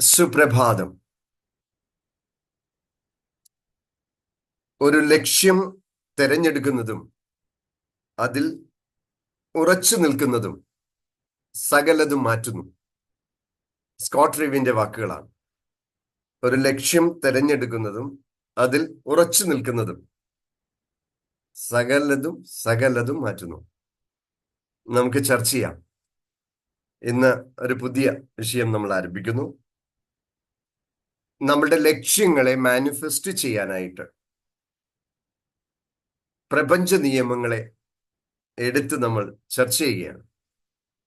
സുപ്രഭാതം. ഒരു ലക്ഷ്യം തിരഞ്ഞെടുക്കുന്നതും അതിൽ ഉറച്ചു നിൽക്കുന്നതും സകലതും മാറ്റുന്നു. സ്കോട്ട് റിവിന്റെ വാക്കുകളാണ്. ഒരു ലക്ഷ്യം തിരഞ്ഞെടുക്കുന്നതും അതിൽ ഉറച്ചു നിൽക്കുന്നതും സകലതും മാറ്റുന്നു. നമുക്ക് ചർച്ച ചെയ്യാം. ഇന്ന് ഒരു പുതിയ വിഷയം നമ്മൾ ആരംഭിക്കുന്നു. നമ്മളുടെ ലക്ഷ്യങ്ങളെ മാനിഫെസ്റ്റ് ചെയ്യാനായിട്ട് പ്രപഞ്ച നിയമങ്ങളെ എടുത്ത് നമ്മൾ ചർച്ച ചെയ്യുകയാണ്.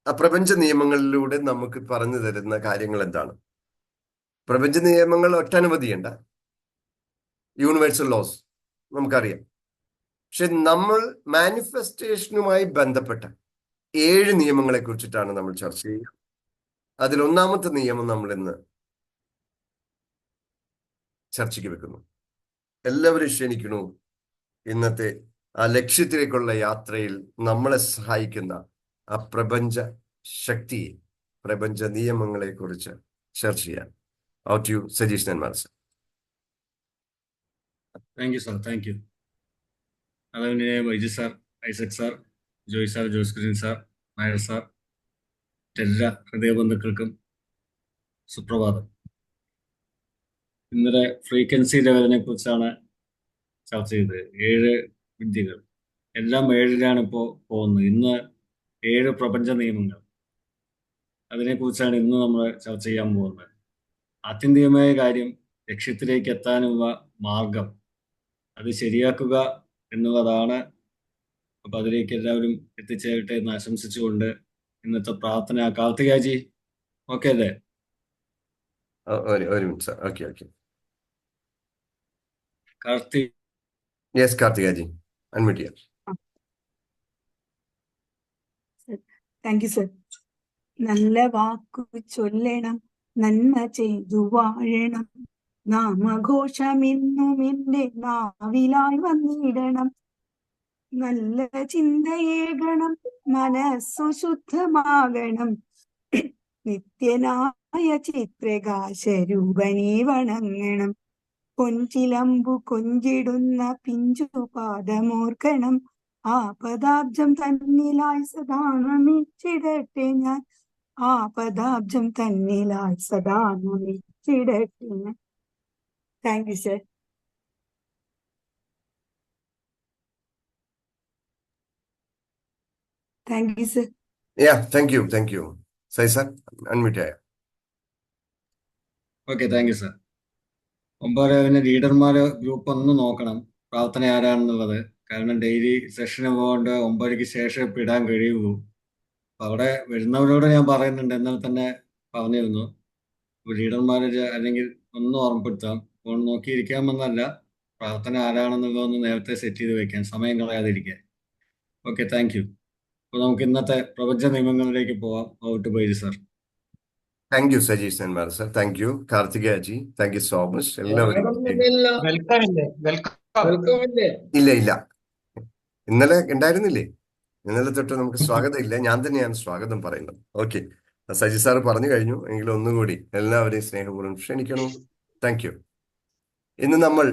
ആ പ്രപഞ്ച നിയമങ്ങളിലൂടെ നമുക്ക് പറഞ്ഞു തരുന്ന കാര്യങ്ങൾ എന്താണ്? പ്രപഞ്ച നിയമങ്ങൾ ഒട്ടനവധിയുണ്ട്. യൂണിവേഴ്സൽ ലോസ് നമുക്കറിയാം. പക്ഷെ നമ്മൾ മാനിഫെസ്റ്റേഷനുമായി ബന്ധപ്പെട്ട 7 നിയമങ്ങളെ കുറിച്ചിട്ടാണ് നമ്മൾ ചർച്ച ചെയ്യുക. അതിൽ ഒന്നാമത്തെ നിയമം നമ്മൾ ഇന്ന് ചർച്ചയ്ക്ക് വെക്കുന്നു. എല്ലാവരും ക്ഷണിക്കണു. ഇന്നത്തെ ആ ലക്ഷ്യത്തിലേക്കുള്ള യാത്രയിൽ നമ്മളെ സഹായിക്കുന്ന ആ പ്രപഞ്ച ശക്തിയെ, പ്രപഞ്ച നിയമങ്ങളെ കുറിച്ച് ചർച്ച ചെയ്യാൻ. Out you Sajeesh Nenmara sir. Thank you sir, thank you. അതുപോലെ Vaiju sir, Isaac sir, Joy sir, Jose Kurian sir, Nair sir, എല്ലാ ഹൃദയബന്ധുക്കൾക്കും സുപ്രഭാതം. ഇന്നലെ ഫ്രീക്വൻസി ലെവലിനെ കുറിച്ചാണ് ചർച്ച ചെയ്തത്. 7 വിദ്യകൾ, എല്ലാം 7ലാണ് ഇപ്പോൾ പോകുന്നത്. ഇന്ന് 7 പ്രപഞ്ച നിയമങ്ങൾ, അതിനെക്കുറിച്ചാണ് ഇന്ന് നമ്മൾ ചർച്ച ചെയ്യാൻ പോകുന്നത്. ആത്യന്തികമായ കാര്യം, ലക്ഷ്യത്തിലേക്ക് എത്താനുള്ള മാർഗം അത് ശരിയാക്കുക എന്നുള്ളതാണ്. അപ്പൊ അതിലേക്ക് എല്ലാവരും എത്തിച്ചേരട്ടെ എന്ന് ആശംസിച്ചുകൊണ്ട് ഇന്നത്തെ പ്രാർത്ഥന. കാർത്തികാജി ഓക്കെ അല്ലേ? ഒരു minute sir. Okay. Karthik, yes Karthikaji, unmute ചെയ്യാം. Thank you sir. നല്ല വാക്കു ചൊല്ലണം, നന്മ ചെയ്തു വാഴണം, നാമഘോഷമെന്നും എന്റെ നാവിലായി വന്നിടണം, നല്ല ചിന്തയേകണം, മനസ്സു ശുദ്ധമാകണം, നിത്യനായ ചിത്രകാശരൂപനെ വണങ്ങണം, പൊൻചിലമ്പു കൊഞ്ചിടുന്ന പിഞ്ചുപാദമോർക്കണം, ആ പദാബ്ജം തന്നിലായി സദാ നമിച്ചിടട്ടെ ഞാൻ, ആ പദാബ്ജം തന്നിലായി സദാ നമിച്ചിടട്ടെ ഞാൻ. Thank you sir. Thank you sir. Thank you Sai sir, unmute ചെയ്യാം. Okay, thank you sir. 9 ലീഡർമാർ ഗ്രൂപ്പ് ഒന്ന് നോക്കണം, പ്രാർത്ഥന ആരാണെന്നുള്ളത്. കാരണം ഡെയിലി സെഷന് പോകൊണ്ട് 9 ശേഷം ഇപ്പം ഇടാൻ കഴിയുള്ളൂ. അപ്പം അവിടെ വരുന്നവരോട് ഞാൻ പറയുന്നുണ്ട്, എന്നാൽ തന്നെ പറഞ്ഞിരുന്നു. ലീഡർമാർ അല്ലെങ്കിൽ ഒന്ന് ഓർമ്മപ്പെടുത്താം, ഫോൺ നോക്കിയിരിക്കാമെന്നല്ല, പ്രാർത്ഥന ആരാണെന്നുള്ളതൊന്ന് നേരത്തെ സെറ്റ് ചെയ്ത് വെക്കാൻ, സമയം കളയാതിരിക്കാൻ. Okay, thank U. അപ്പോൾ നമുക്ക് ഇന്നത്തെ പ്രപഞ്ച നിയമങ്ങളിലേക്ക് പോവാം. Out Baiju sir. Thank you Sajeesh Nenmara sir. Thank you Karthikaji. Thank you so much. എല്ലാവരും ഇല്ല, ഇന്നലെ ഉണ്ടായിരുന്നില്ലേ? ഇന്നലെ തൊട്ട് നമുക്ക് സ്വാഗതം ഇല്ല. ഞാൻ തന്നെയാണ് സ്വാഗതം പറയുന്നത്. ഓക്കെ, സജി സാർ പറഞ്ഞു കഴിഞ്ഞു. എങ്കിലും ഒന്നുകൂടി എല്ലാവരെയും സ്നേഹപൂർവ്വം ക്ഷണിക്കണം. Thank you. ഇന്ന് നമ്മൾ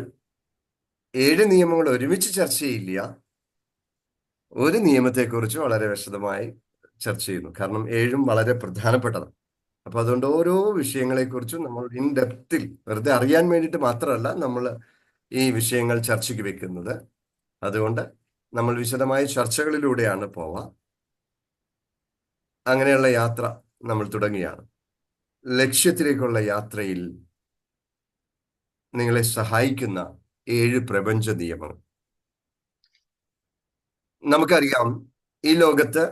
7 നിയമങ്ങൾ ഒരുമിച്ച് ചർച്ച ചെയ്യില്ല. ഒരു നിയമത്തെക്കുറിച്ച് വളരെ വിശദമായി ചർച്ച ചെയ്യുന്നു. കാരണം 7ഉം വളരെ പ്രധാനപ്പെട്ടതാണ്. അപ്പൊ അതുകൊണ്ട് ഓരോ വിഷയങ്ങളെക്കുറിച്ചും നമ്മൾ ഇൻ ഡെപ്തിൽ, വെറുതെ അറിയാൻ വേണ്ടിയിട്ട് മാത്രമല്ല നമ്മൾ ഈ വിഷയങ്ങൾ ചർച്ചയ്ക്ക് വെക്കുന്നത്. അതുകൊണ്ട് നമ്മൾ വിശദമായ ചർച്ചകളിലൂടെയാണ് പോവാ. അങ്ങനെയുള്ള യാത്ര നമ്മൾ തുടങ്ങിയാണ്. ലക്ഷ്യത്തിലേക്കുള്ള യാത്രയിൽ നിങ്ങളെ സഹായിക്കുന്ന 7 പ്രപഞ്ച നിയമങ്ങൾ. നമുക്കറിയാം, ഈ ലോകത്ത്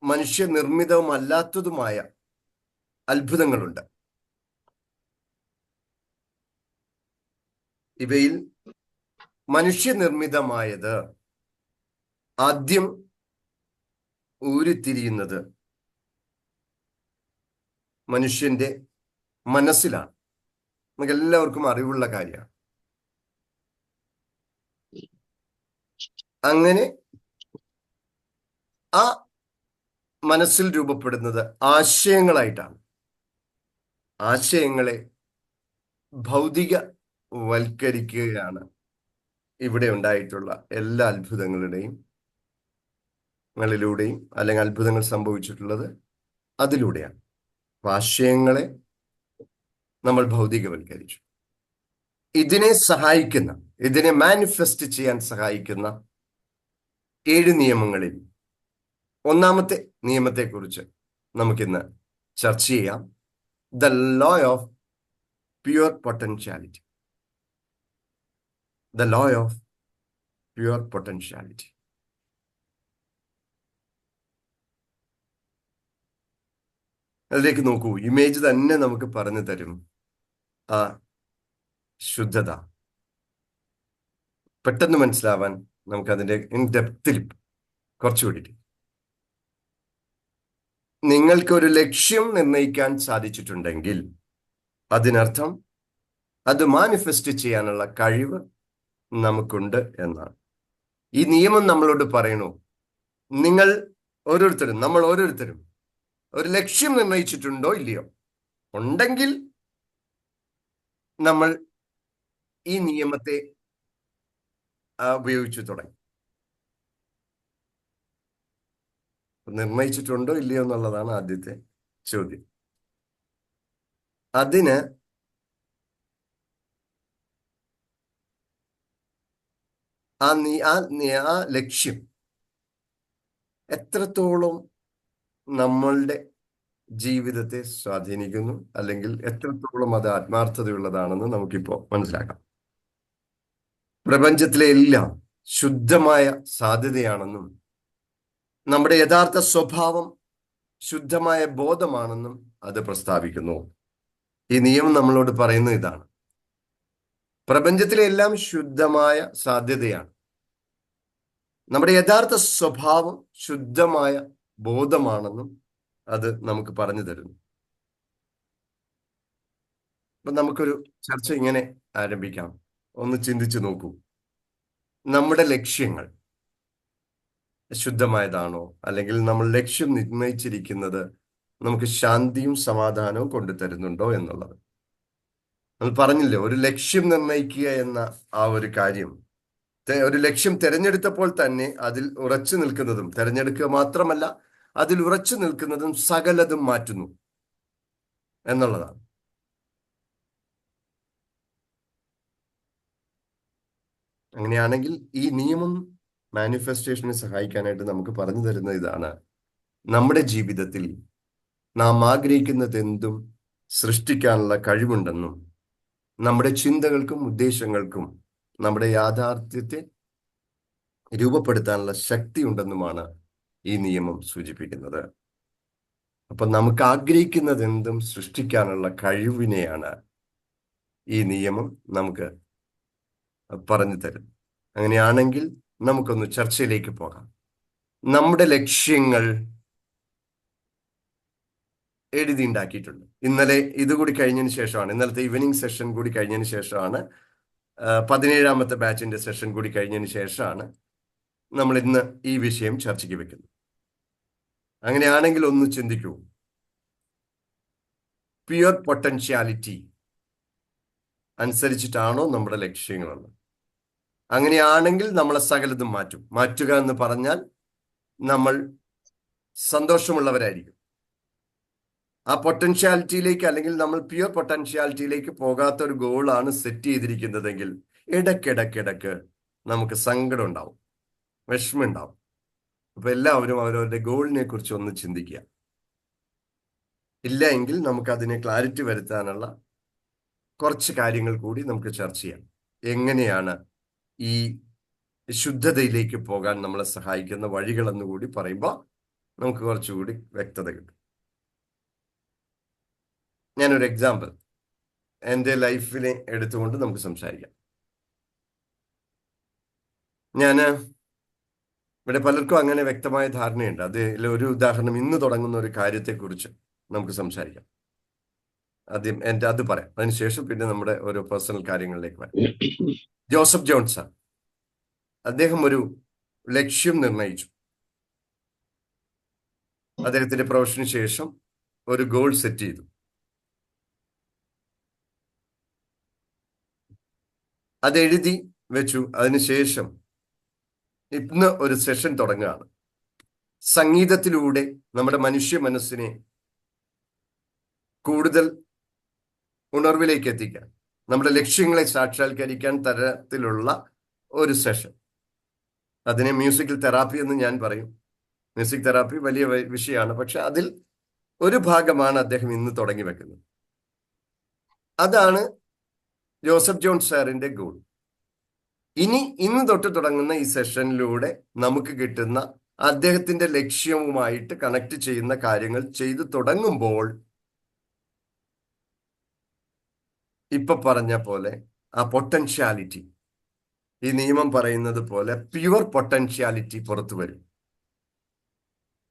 മനുഷ്യനിർമ്മിതവുമല്ലാത്തതുമായ അത്ഭുതങ്ങളുണ്ട്. ഇവയിൽ മനുഷ്യനിർമ്മിതമായത് ആദ്യം ഊരിത്തിരിയുന്നത് മനുഷ്യന്റെ മനസ്സിലാണ്. നമുക്ക് എല്ലാവർക്കും അറിവുള്ള കാര്യമാണ്. അങ്ങനെ ആ മനസ്സിൽ രൂപപ്പെടുന്നത് ആശയങ്ങളായിട്ടാണ്. ആശയങ്ങളെ ഭൗതികവൽക്കരിക്കുകയാണ് ഇവിടെ ഉണ്ടായിട്ടുള്ള എല്ലാ അത്ഭുതങ്ങളുടെയും ങ്ങളിലൂടെയും അല്ലെങ്കിൽ അത്ഭുതങ്ങൾ സംഭവിച്ചിട്ടുള്ളത് അതിലൂടെയാണ്. അപ്പൊ ആശയങ്ങളെ നമ്മൾ ഭൗതികവൽക്കരിച്ചു. ഇതിനെ മാനിഫെസ്റ്റ് ചെയ്യാൻ സഹായിക്കുന്ന 7 നിയമങ്ങളിൽ ഒന്നാമത്തെ നിയമത്തെക്കുറിച്ച് നമുക്കിന്ന് ചർച്ച ചെയ്യാം. The law of pure potentiality. The law of pure potentiality. അതിലേക്ക് നോക്കൂ. ഇമേജ് തന്നെ നമുക്ക് പറഞ്ഞു തരും ആ ശുദ്ധത. പെട്ടെന്ന് മനസ്സിലാവാൻ നമുക്കതിന്റെ ഇൻ ഡെപ്തിൽ കുറച്ചുകൂടി. നിങ്ങൾക്കൊരു ലക്ഷ്യം നിർണ്ണയിക്കാൻ സാധിച്ചിട്ടുണ്ടെങ്കിൽ അതിനർത്ഥം അത് മാനിഫെസ്റ്റ് ചെയ്യാനുള്ള കഴിവ് നമുക്കുണ്ട് എന്നാണ്. ഈ നിയമം നമ്മളോട് പറയണു, നമ്മൾ ഓരോരുത്തരും ഒരു ലക്ഷ്യം നിർണ്ണയിച്ചിട്ടുണ്ടോ ഇല്ലയോ? ഉണ്ടെങ്കിൽ നമ്മൾ ഈ നിയമത്തെ ഉപയോഗിച്ചു തുടങ്ങി. നിർണയിച്ചിട്ടുണ്ടോ ഇല്ലയോ എന്നുള്ളതാണ് ആദ്യത്തെ ചോദ്യം. അതിന് ആ ലക്ഷ്യം എത്രത്തോളം നമ്മളുടെ ജീവിതത്തെ സ്വാധീനിക്കുന്നു, അല്ലെങ്കിൽ എത്രത്തോളം അത് ആത്മാർത്ഥതയുള്ളതാണെന്ന് നമുക്കിപ്പോ മനസ്സിലാക്കാം. പ്രപഞ്ചത്തിലെ എല്ലാം ശുദ്ധമായ സാധ്യതയാണെന്നും നമ്മുടെ യഥാർത്ഥ സ്വഭാവം ശുദ്ധമായ ബോധമാണെന്നും അത് പ്രസ്താവിക്കുന്നു. ഈ നിയമം നമ്മളോട് പറയുന്നത് ഇതാണ്: പ്രപഞ്ചത്തിലെ എല്ലാം ശുദ്ധമായ സാധ്യതയാണ്. നമ്മുടെ യഥാർത്ഥ സ്വഭാവം ശുദ്ധമായ ബോധമാണെന്നും അത് നമുക്ക് പറഞ്ഞു തരുന്നു. അപ്പൊ നമുക്കൊരു ചർച്ച ഇങ്ങനെ ആരംഭിക്കാം. ഒന്ന് ചിന്തിച്ചു നോക്കൂ. നമ്മുടെ ലക്ഷ്യങ്ങൾ ശുദ്ധമായതാണോ, അല്ലെങ്കിൽ നമ്മൾ ലക്ഷ്യം നിർണയിച്ചിരിക്കുന്നത് നമുക്ക് ശാന്തിയും സമാധാനവും കൊണ്ടുതരുന്നുണ്ടോ എന്നുള്ളത്. നമ്മൾ പറഞ്ഞില്ലേ, ഒരു ലക്ഷ്യം നിർണയിക്കുക എന്ന ആ ഒരു കാര്യം, ഒരു ലക്ഷ്യം തിരഞ്ഞെടുത്തപ്പോൾ തന്നെ അതിൽ ഉറച്ചു നിൽക്കുന്നതും, തിരഞ്ഞെടുക്കുക മാത്രമല്ല അതിൽ ഉറച്ചു നിൽക്കുന്നതും സകലതും മാറ്റുന്നു എന്നുള്ളതാണ്. അങ്ങനെയാണെങ്കിൽ ഈ നിയമം മാനിഫെസ്റ്റേഷനെ സഹായിക്കാനായിട്ട് നമുക്ക് പറഞ്ഞു തരുന്നത് ഇതാണ്: നമ്മുടെ ജീവിതത്തിൽ നാം ആഗ്രഹിക്കുന്നത് എന്തും സൃഷ്ടിക്കാനുള്ള കഴിവുണ്ടെന്നും നമ്മുടെ ചിന്തകൾക്കും ഉദ്ദേശങ്ങൾക്കും നമ്മുടെ യാഥാർത്ഥ്യത്തെ രൂപപ്പെടുത്താനുള്ള ശക്തി ഉണ്ടെന്നുമാണ് ഈ നിയമം സൂചിപ്പിക്കുന്നത്. അപ്പൊ നമുക്ക് ആഗ്രഹിക്കുന്നത് എന്തും സൃഷ്ടിക്കാനുള്ള കഴിവിനെയാണ് ഈ നിയമം നമുക്ക് പറഞ്ഞു തരും. അങ്ങനെയാണെങ്കിൽ നമുക്കൊന്ന് ചർച്ചയിലേക്ക് പോകാം. നമ്മുടെ ലക്ഷ്യങ്ങൾ എഴുതിയുണ്ടാക്കിയിട്ടുണ്ട്. ഇതുകൂടി കഴിഞ്ഞതിന് ശേഷമാണ്, ഇന്നലത്തെ ഈവനിങ് സെഷൻ കൂടി കഴിഞ്ഞതിന് ശേഷമാണ്, 17ാമത്തെ ബാച്ചിന്റെ സെഷൻ കൂടി കഴിഞ്ഞതിന് ശേഷമാണ് നമ്മൾ ഇന്ന് ഈ വിഷയം ചർച്ചയ്ക്ക് വെക്കുന്നത്. അങ്ങനെയാണെങ്കിൽ ഒന്ന് ചിന്തിക്കൂ. പ്യുവർ പൊട്ടൻഷ്യാലിറ്റി അനുസരിച്ചിട്ടാണോ നമ്മുടെ ലക്ഷ്യങ്ങളുള്ളത്? അങ്ങനെയാണെങ്കിൽ നമ്മളെ സകലതും മാറ്റുക എന്ന് പറഞ്ഞാൽ നമ്മൾ സന്തോഷമുള്ളവരായിരിക്കും. ആ പൊട്ടൻഷ്യാലിറ്റിയിലേക്ക്, അല്ലെങ്കിൽ നമ്മൾ പ്യുവർ പൊട്ടൻഷ്യാലിറ്റിയിലേക്ക് പോകാത്ത ഒരു ഗോളാണ് സെറ്റ് ചെയ്തിരിക്കുന്നതെങ്കിൽ ഇടയ്ക്കിടയ്ക്ക് നമുക്ക് സങ്കടം ഉണ്ടാവും, വിഷമം ഉണ്ടാവും. അപ്പൊ എല്ലാവരും അവരവരുടെ ഗോളിനെ കുറിച്ച് ഒന്ന് ചിന്തിക്കുക. ഇല്ല എങ്കിൽ നമുക്ക് അതിനെ ക്ലാരിറ്റി വരുത്താനുള്ള കുറച്ച് കാര്യങ്ങൾ കൂടി നമുക്ക് ചർച്ച ചെയ്യാം. എങ്ങനെയാണ് ഈ ശുദ്ധതയിലേക്ക് പോകാൻ നമ്മളെ സഹായിക്കുന്ന വഴികളെന്ന് കൂടി പറയുമ്പോൾ നമുക്ക് കുറച്ചുകൂടി വ്യക്തത കിട്ടും. ഞാനൊരു എക്സാമ്പിൾ എൻ്റെ ലൈഫിനെ എടുത്തുകൊണ്ട് നമുക്ക് സംസാരിക്കാം. ഇവിടെ പലർക്കും അങ്ങനെ വ്യക്തമായ ധാരണയുണ്ട്. ഒരു ഉദാഹരണം, ഇന്ന് തുടങ്ങുന്ന ഒരു കാര്യത്തെക്കുറിച്ച് നമുക്ക് സംസാരിക്കാം. ആദ്യം അത് പറയാം, അതിനുശേഷം പിന്നെ നമ്മുടെ ഓരോ പേഴ്സണൽ കാര്യങ്ങളിലേക്ക് വരാം. ജോസഫ് ജോൺസൺ, അദ്ദേഹം ഒരു ലക്ഷ്യം നിർണയിച്ചു. അദ്ദേഹത്തിന്റെ പ്രൊഫഷന് ശേഷം ഒരു ഗോൾ സെറ്റ് ചെയ്തു. അത് എഴുതി വെച്ചു. അതിനുശേഷം ഇന്ന് ഒരു സെഷൻ തുടങ്ങുകയാണ്. സംഗീതത്തിലൂടെ നമ്മുടെ മനുഷ്യ മനസ്സിനെ കൂടുതൽ ഉണർവിലേക്ക് എത്തിക്കാൻ, നമ്മുടെ ലക്ഷ്യങ്ങളെ സാക്ഷാത്കരിക്കാൻ തരത്തിലുള്ള ഒരു സെഷൻ. അതിനെ മ്യൂസിക്കൽ തെറാപ്പി എന്ന് ഞാൻ പറയും. മ്യൂസിക് തെറാപ്പി വലിയ വിഷയമാണ്, പക്ഷെ അതിൽ ഒരു ഭാഗമാണ് അദ്ദേഹം ഇന്ന് തുടങ്ങി വെക്കുന്നത്. അതാണ് ജോസഫ് ജോൺ സാറിന്റെ ഗോൾ. ഇന്ന് തൊട്ട് തുടങ്ങുന്ന ഈ സെഷനിലൂടെ നമുക്ക് കിട്ടുന്ന അദ്ദേഹത്തിന്റെ ലക്ഷ്യവുമായിട്ട് കണക്ട് ചെയ്യുന്ന കാര്യങ്ങൾ ചെയ്തു തുടങ്ങുമ്പോൾ ഇപ്പൊ പറഞ്ഞ പോലെ ആ പൊട്ടൻഷ്യാലിറ്റി, ഈ നിയമം പറയുന്നത് പോലെ പ്യുവർ പൊട്ടൻഷ്യാലിറ്റി പുറത്തു വരും.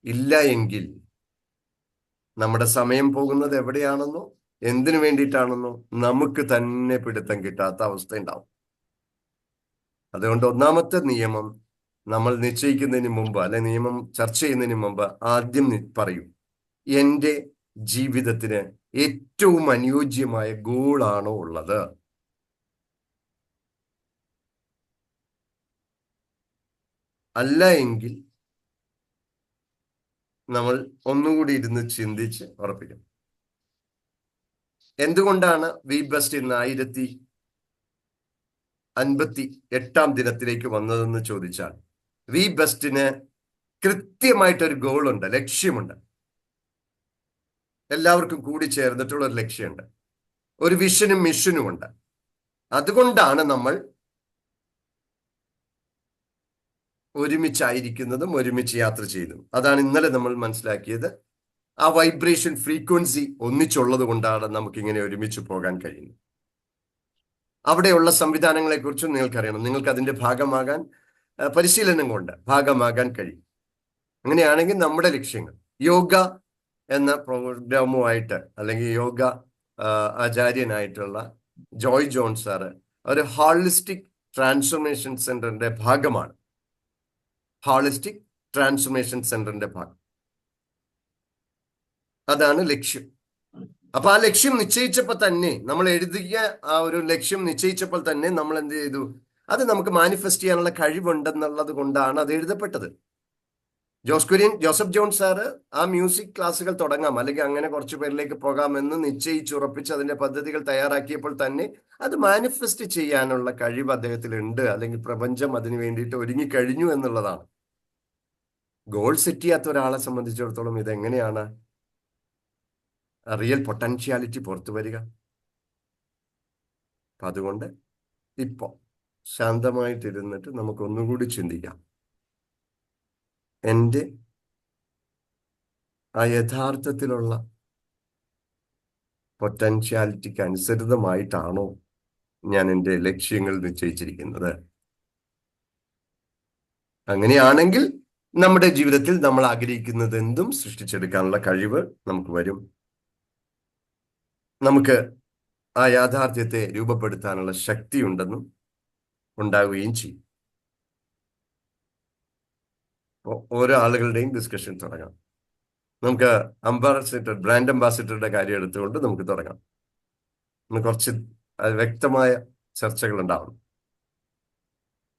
ഇല്ല എങ്കിൽ നമ്മുടെ സമയം പോകുന്നത് എവിടെയാണെന്നോ എന്തിനു വേണ്ടിയിട്ടാണെന്നോ നമുക്ക് തന്നെ പിടുത്തം കിട്ടാത്ത അവസ്ഥ ഉണ്ടാവും. അതുകൊണ്ട് ഒന്നാമത്തെ നിയമം നമ്മൾ നിശ്ചയിക്കുന്നതിന് മുമ്പ്, അല്ലെ നിയമം ചർച്ച ചെയ്യുന്നതിന് മുമ്പ് ആദ്യം പറയൂ, എൻ്റെ ജീവിതത്തിന് ഏറ്റവും അനുയോജ്യമായ ഗോളാണോ ഉള്ളത്? അല്ല എങ്കിൽ നമ്മൾ ഒന്നുകൂടി ഇരുന്ന് ചിന്തിച്ച് ഉറപ്പിക്കും. എന്തുകൊണ്ടാണ് വി ബെസ്റ്റ് ഇന്ന് 1058 ദിനത്തിലേക്ക് വന്നതെന്ന് ചോദിച്ചാൽ, വി ബെസ്റ്റിന് കൃത്യമായിട്ടൊരു ഗോളുണ്ട്, ലക്ഷ്യമുണ്ട്. എല്ലാവർക്കും കൂടി ചേർന്നിട്ടുള്ള ഒരു ലക്ഷ്യമുണ്ട്, ഒരു വിഷനും മിഷനും ഉണ്ട്. അതുകൊണ്ടാണ് നമ്മൾ ഒരുമിച്ചായിരിക്കുന്നതും ഒരുമിച്ച് യാത്ര ചെയ്തതും. അതാണ് ഇന്നലെ നമ്മൾ മനസ്സിലാക്കിയത്. ആ വൈബ്രേഷൻ ഫ്രീക്വൻസി ഒന്നിച്ചുള്ളത് കൊണ്ടാണ് നമുക്കിങ്ങനെ ഒരുമിച്ച് പോകാൻ കഴിയുന്നത്. അവിടെയുള്ള സംവിധാനങ്ങളെ കുറിച്ചും നിങ്ങൾക്കറിയണം. നിങ്ങൾക്ക് അതിന്റെ ഭാഗമാകാൻ, പരിശീലനം കൊണ്ട് ഭാഗമാകാൻ കഴിയും. അങ്ങനെയാണെങ്കിൽ നമ്മുടെ ലക്ഷ്യങ്ങൾ, യോഗ എന്ന പ്രോഗ്രാമുമായിട്ട്, അല്ലെങ്കിൽ യോഗ ആചാര്യനായിട്ടുള്ള ജോയ് ജോൺ സാറ് ഒരു ഹോളിസ്റ്റിക് ട്രാൻസ്ഫോർമേഷൻ സെന്ററിന്റെ ഭാഗമാണ്. ഹോളിസ്റ്റിക് ട്രാൻസ്ഫോർമേഷൻ സെന്ററിന്റെ ഭാഗം, അതാണ് ലക്ഷ്യം. അപ്പൊ ആ ലക്ഷ്യം നിശ്ചയിച്ചപ്പോൾ തന്നെ, നമ്മൾ എഴുതിയ ആ ഒരു ലക്ഷ്യം നിശ്ചയിച്ചപ്പോൾ തന്നെ നമ്മൾ എന്ത് ചെയ്തു? അത് നമുക്ക് മാനിഫെസ്റ്റ് ചെയ്യാനുള്ള കഴിവുണ്ടെന്നുള്ളത് കൊണ്ടാണ് അത് എഴുതപ്പെട്ടത്. ജോസഫ് ജോൺ സാറ് ആ മ്യൂസിക് ക്ലാസ്സുകൾ തുടങ്ങാം, അല്ലെങ്കിൽ അങ്ങനെ കുറച്ചു പേരിലേക്ക് പോകാമെന്ന് നിശ്ചയിച്ചുറപ്പിച്ച് അതിന്റെ പദ്ധതികൾ തയ്യാറാക്കിയപ്പോൾ തന്നെ അത് മാനിഫെസ്റ്റ് ചെയ്യാനുള്ള കഴിവ് അദ്ദേഹത്തിൽ ഉണ്ട്, അല്ലെങ്കിൽ പ്രപഞ്ചം അതിനു വേണ്ടിയിട്ട് ഒരുങ്ങിക്കഴിഞ്ഞു എന്നുള്ളതാണ്. ഗോൾ സെറ്റ് ചെയ്യാത്ത ഒരാളെ സംബന്ധിച്ചിടത്തോളം ഇതെങ്ങനെയാണ് റിയൽ പൊട്ടൻഷ്യാലിറ്റി പുറത്തു വരിക? അപ്പൊ അതുകൊണ്ട് ഇപ്പൊ ശാന്തമായിട്ടിരുന്നിട്ട് നമുക്ക് ഒന്നുകൂടി ചിന്തിക്കാം. എൻ്റെ ആ യഥാർത്ഥത്തിലുള്ള പൊട്ടൻഷ്യാലിറ്റിക്ക് അനുസൃതമായിട്ടാണോ ഞാൻ എൻ്റെ ലക്ഷ്യങ്ങൾ നിശ്ചയിച്ചിരിക്കുന്നത്? അങ്ങനെയാണെങ്കിൽ നമ്മുടെ ജീവിതത്തിൽ നമ്മൾ ആഗ്രഹിക്കുന്നത് എന്തും സൃഷ്ടിച്ചെടുക്കാനുള്ള കഴിവ് നമുക്ക് വരും. നമുക്ക് ആ യാഥാർത്ഥ്യത്തെ രൂപപ്പെടുത്താനുള്ള ശക്തി ഉണ്ടെന്നും ഉണ്ടാവുകയും ചെയ്യും. ഓരോ ആളുകളുടെയും ഡിസ്കഷൻ തുടങ്ങാം. നമുക്ക് ബ്രാൻഡ് അംബാസിഡറുടെ കാര്യം എടുത്തുകൊണ്ട് നമുക്ക് തുടങ്ങാം. കുറച്ച് വ്യക്തമായ ചർച്ചകൾ ഉണ്ടാവണം.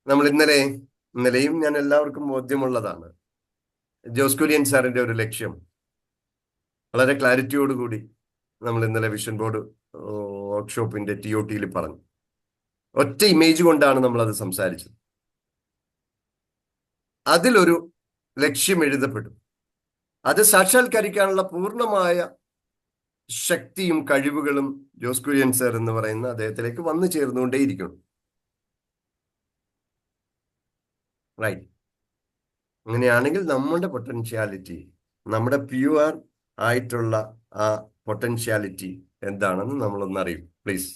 നമ്മൾ ഇന്നലെയും ഞാൻ എല്ലാവർക്കും ബോധ്യമുള്ളതാണ്, ജോസ് കുര്യൻ സാറിന്റെ ഒരു ലക്ഷ്യം വളരെ ക്ലാരിറ്റിയോടുകൂടി നമ്മൾ ഇന്നലെ വിഷൻ ബോർഡ് വർക്ക്ഷോപ്പിന്റെ TOT-യിൽ പറഞ്ഞു. ഒറ്റ ഇമേജ് കൊണ്ടാണ് നമ്മൾ അത് സംസാരിച്ചത്. അതിലൊരു ലക്ഷ്യം എഴുതപ്പെട്ടു. അത് സാക്ഷാത്കരിക്കാനുള്ള പൂർണ്ണമായ ശക്തിയും കഴിവുകളും ജോസ് കുര്യൻ സാർ എന്ന് പറയുന്ന അദ്ദേഹത്തിലേക്ക് വന്നു ചേർന്നുകൊണ്ടേയിരിക്കണം. റൈറ്റ്. അങ്ങനെയാണെങ്കിൽ നമ്മുടെ പൊട്ടൻഷ്യാലിറ്റി, നമ്മുടെ പ്യുവർ ആയിട്ടുള്ള ആ പൊട്ടൻഷ്യാലിറ്റി എന്താണെന്ന് നമ്മളൊന്ന് അറിയും. പ്ലീസ്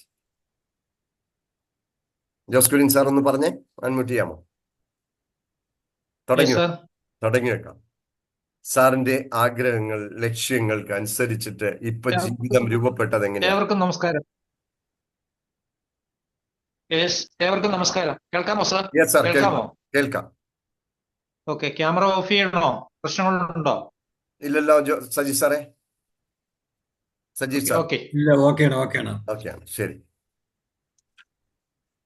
ജോസ് കുര്യൻ സാർ ഒന്ന് പറഞ്ഞേ, അൺമ്യൂട്ട് ചെയ്യാമോ? തുടങ്ങി വെക്കാം. സാറിന്റെ ആഗ്രഹങ്ങൾ, ലക്ഷ്യങ്ങൾക്ക് അനുസരിച്ചിട്ട് ഇപ്പൊ ജീവിതം രൂപപ്പെട്ടത് എങ്ങനെയാണ്? ഏവർക്കും നമസ്കാരം. ഏവർക്കും നമസ്കാരം. കേൾക്കാമോ സാർ? യെസ് സാർ, കേൾക്കാം. ഓക്കെ, ക്യാമറ ഓഫ് ചെയ്യണോ? പ്രശ്നങ്ങളുണ്ടോ? ഇല്ലല്ലോ സജി സാറേ, സജീഷ് സാർ ഓക്കെ. ഇല്ല, ഓക്കെയാണ്. ഓക്കെയാണ്. ശരി.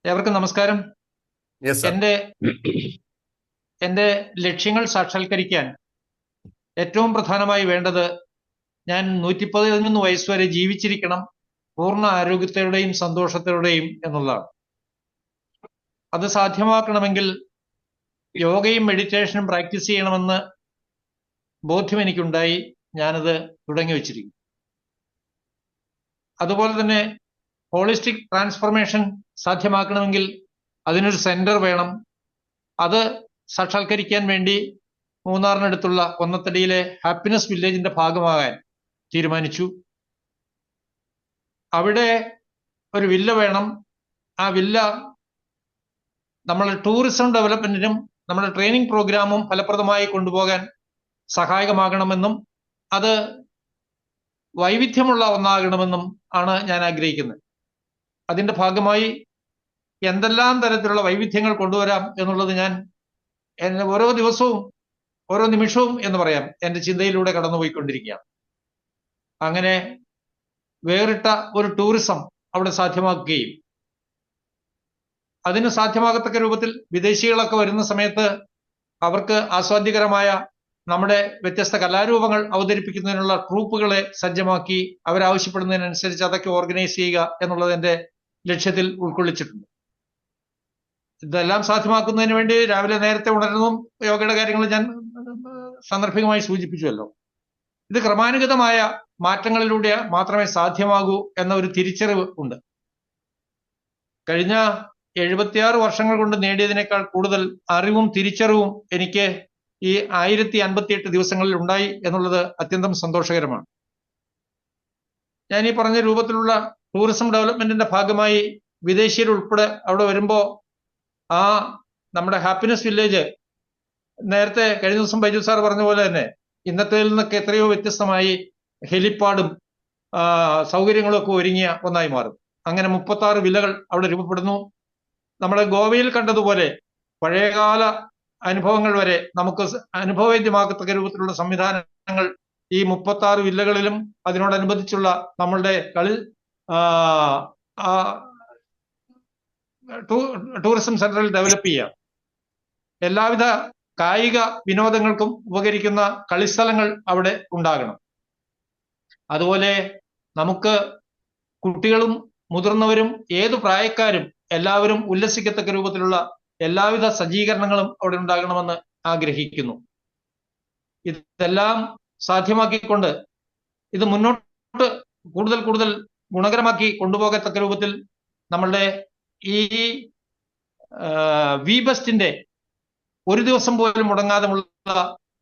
ഏവർക്കും നമസ്കാരം. Yes sir. എന്റെ ലക്ഷ്യങ്ങൾ സാക്ഷാത്കരിക്കാൻ ഏറ്റവും പ്രധാനമായി വേണ്ടത് ഞാൻ 111 വയസ്സ് വരെ ജീവിച്ചിരിക്കണം, പൂർണ്ണ ആരോഗ്യത്തോടെയും സന്തോഷത്തോടെയും എന്നുള്ളതാണ്. അത് സാധ്യമാക്കണമെങ്കിൽ യോഗയും മെഡിറ്റേഷനും പ്രാക്ടീസ് ചെയ്യണമെന്ന് ബോധ്യം എനിക്കുണ്ടായി. ഞാനത് തുടങ്ങി വച്ചിരിക്കുന്നു. അതുപോലെ തന്നെ ഹോളിസ്റ്റിക് ട്രാൻസ്ഫർമേഷൻ സാധ്യമാക്കണമെങ്കിൽ അതിനൊരു സെന്റർ വേണം. അത് സാക്ഷാത്കരിക്കാൻ വേണ്ടി മൂന്നാറിനടുത്തുള്ള കൊന്നത്തടിയിലെ ഹാപ്പിനെസ് വില്ലേജിന്റെ ഭാഗമാകാൻ തീരുമാനിച്ചു. അവിടെ ഒരു വില്ല വേണം. ആ വില്ല നമ്മൾ ടൂറിസം ഡെവലപ്മെന്റിനും നമ്മുടെ ട്രെയിനിങ് പ്രോഗ്രാമും ഫലപ്രദമായി കൊണ്ടുപോകാൻ സഹായകമാകണമെന്നും അത് വൈവിധ്യമുള്ള ഒന്നാകണമെന്നും ആണ് ഞാൻ ആഗ്രഹിക്കുന്നത്. അതിന്റെ ഭാഗമായി എന്തെല്ലാം തരത്തിലുള്ള വൈവിധ്യങ്ങൾ കൊണ്ടുവരാം എന്നുള്ളത് ഞാൻ ഓരോ ദിവസവും ഓരോ നിമിഷവും എന്ന് പറയാം എന്റെ ചിന്തയിലൂടെ കടന്നുപോയിക്കൊണ്ടിരിക്കുകയാണ്. അങ്ങനെ വേറിട്ട ഒരു ടൂറിസം അവിടെ സാധ്യമാക്കുകയും അതിന് സാധ്യമാകത്തക്ക രൂപത്തിൽ വിദേശികളൊക്കെ വരുന്ന സമയത്ത് അവർക്ക് ആസ്വാദ്യകരമായ നമ്മുടെ വ്യത്യസ്ത കലാരൂപങ്ങൾ അവതരിപ്പിക്കുന്നതിനുള്ള ട്രൂപ്പുകളെ സജ്ജമാക്കി അവരാവശ്യപ്പെടുന്നതിനനുസരിച്ച് അതൊക്കെ ഓർഗനൈസ് ചെയ്യുക എന്നുള്ളത് എന്റെ ലക്ഷ്യത്തിൽ ഉൾക്കൊള്ളിച്ചിട്ടുണ്ട്. ഇതെല്ലാം സാധ്യമാക്കുന്നതിന് വേണ്ടി രാവിലെ നേരത്തെ ഉണരുന്നതും യോഗയുടെ കാര്യങ്ങൾ ഞാൻ സാന്ദർഭികമായി സൂചിപ്പിച്ചുവല്ലോ. ഇത് ക്രമാനുഗതമായ മാറ്റങ്ങളിലൂടെ മാത്രമേ സാധ്യമാകൂ എന്ന ഒരു തിരിച്ചറിവ് ഉണ്ട്. കഴിഞ്ഞ 76 വർഷങ്ങൾ കൊണ്ട് നേടിയതിനേക്കാൾ കൂടുതൽ അറിവും തിരിച്ചറിവും എനിക്ക് ഈ 1058 ദിവസങ്ങളിൽ ഉണ്ടായി എന്നുള്ളത് അത്യന്തം സന്തോഷകരമാണ്. ഞാൻ ഈ പറഞ്ഞ രൂപത്തിലുള്ള ടൂറിസം ഡെവലപ്മെന്റിന്റെ ഭാഗമായി വിദേശീയർ ഉൾപ്പെടെ അവിടെ വരുമ്പോ ആ നമ്മുടെ ഹാപ്പിനെസ് വില്ലേജ് നേരത്തെ കഴിഞ്ഞ ദിവസം ബൈജു സാർ പറഞ്ഞ പോലെ തന്നെ ഇന്നത്തേതിൽ നിന്നൊക്കെ എത്രയോ വ്യത്യസ്തമായി ഹെലിപ്പാഡും സൗകര്യങ്ങളും ഒക്കെ ഒരുങ്ങിയ ഒന്നായി മാറും. അങ്ങനെ 36 വില്ലകൾ അവിടെ രൂപപ്പെടുന്നു. നമ്മുടെ ഗോവയിൽ കണ്ടതുപോലെ പഴയകാല അനുഭവങ്ങൾ വരെ നമുക്ക് അനുഭവവേദ്യമാക്കത്തക്ക രൂപത്തിലുള്ള സംവിധാനങ്ങൾ ഈ 36 വില്ലകളിലും അതിനോടനുബന്ധിച്ചുള്ള നമ്മളുടെ ടൂറിസം സെന്ററിൽ ഡെവലപ്പ് ചെയ്യാം. എല്ലാവിധ കായിക വിനോദങ്ങൾക്കും ഉപകരിക്കുന്ന കളിസ്ഥലങ്ങൾ അവിടെ ഉണ്ടാകണം. അതുപോലെ നമുക്ക് കുട്ടികളും മുതിർന്നവരും ഏതു പ്രായക്കാരും എല്ലാവരും ഉല്ലസിക്കത്തക്ക രൂപത്തിലുള്ള എല്ലാവിധ സജ്ജീകരണങ്ങളും അവിടെ ഉണ്ടാകണമെന്ന് ആഗ്രഹിക്കുന്നു. ഇതെല്ലാം സാധ്യമാക്കിക്കൊണ്ട് ഇത് മുന്നോട്ട് കൂടുതൽ കൂടുതൽ ഗുണകരമാക്കി കൊണ്ടുപോകത്തക്ക രൂപത്തിൽ നമ്മളുടെ ഈ വി ബെസ്റ്റിന്റെ ഒരു ദിവസം പോലും മുടങ്ങാതെയുള്ള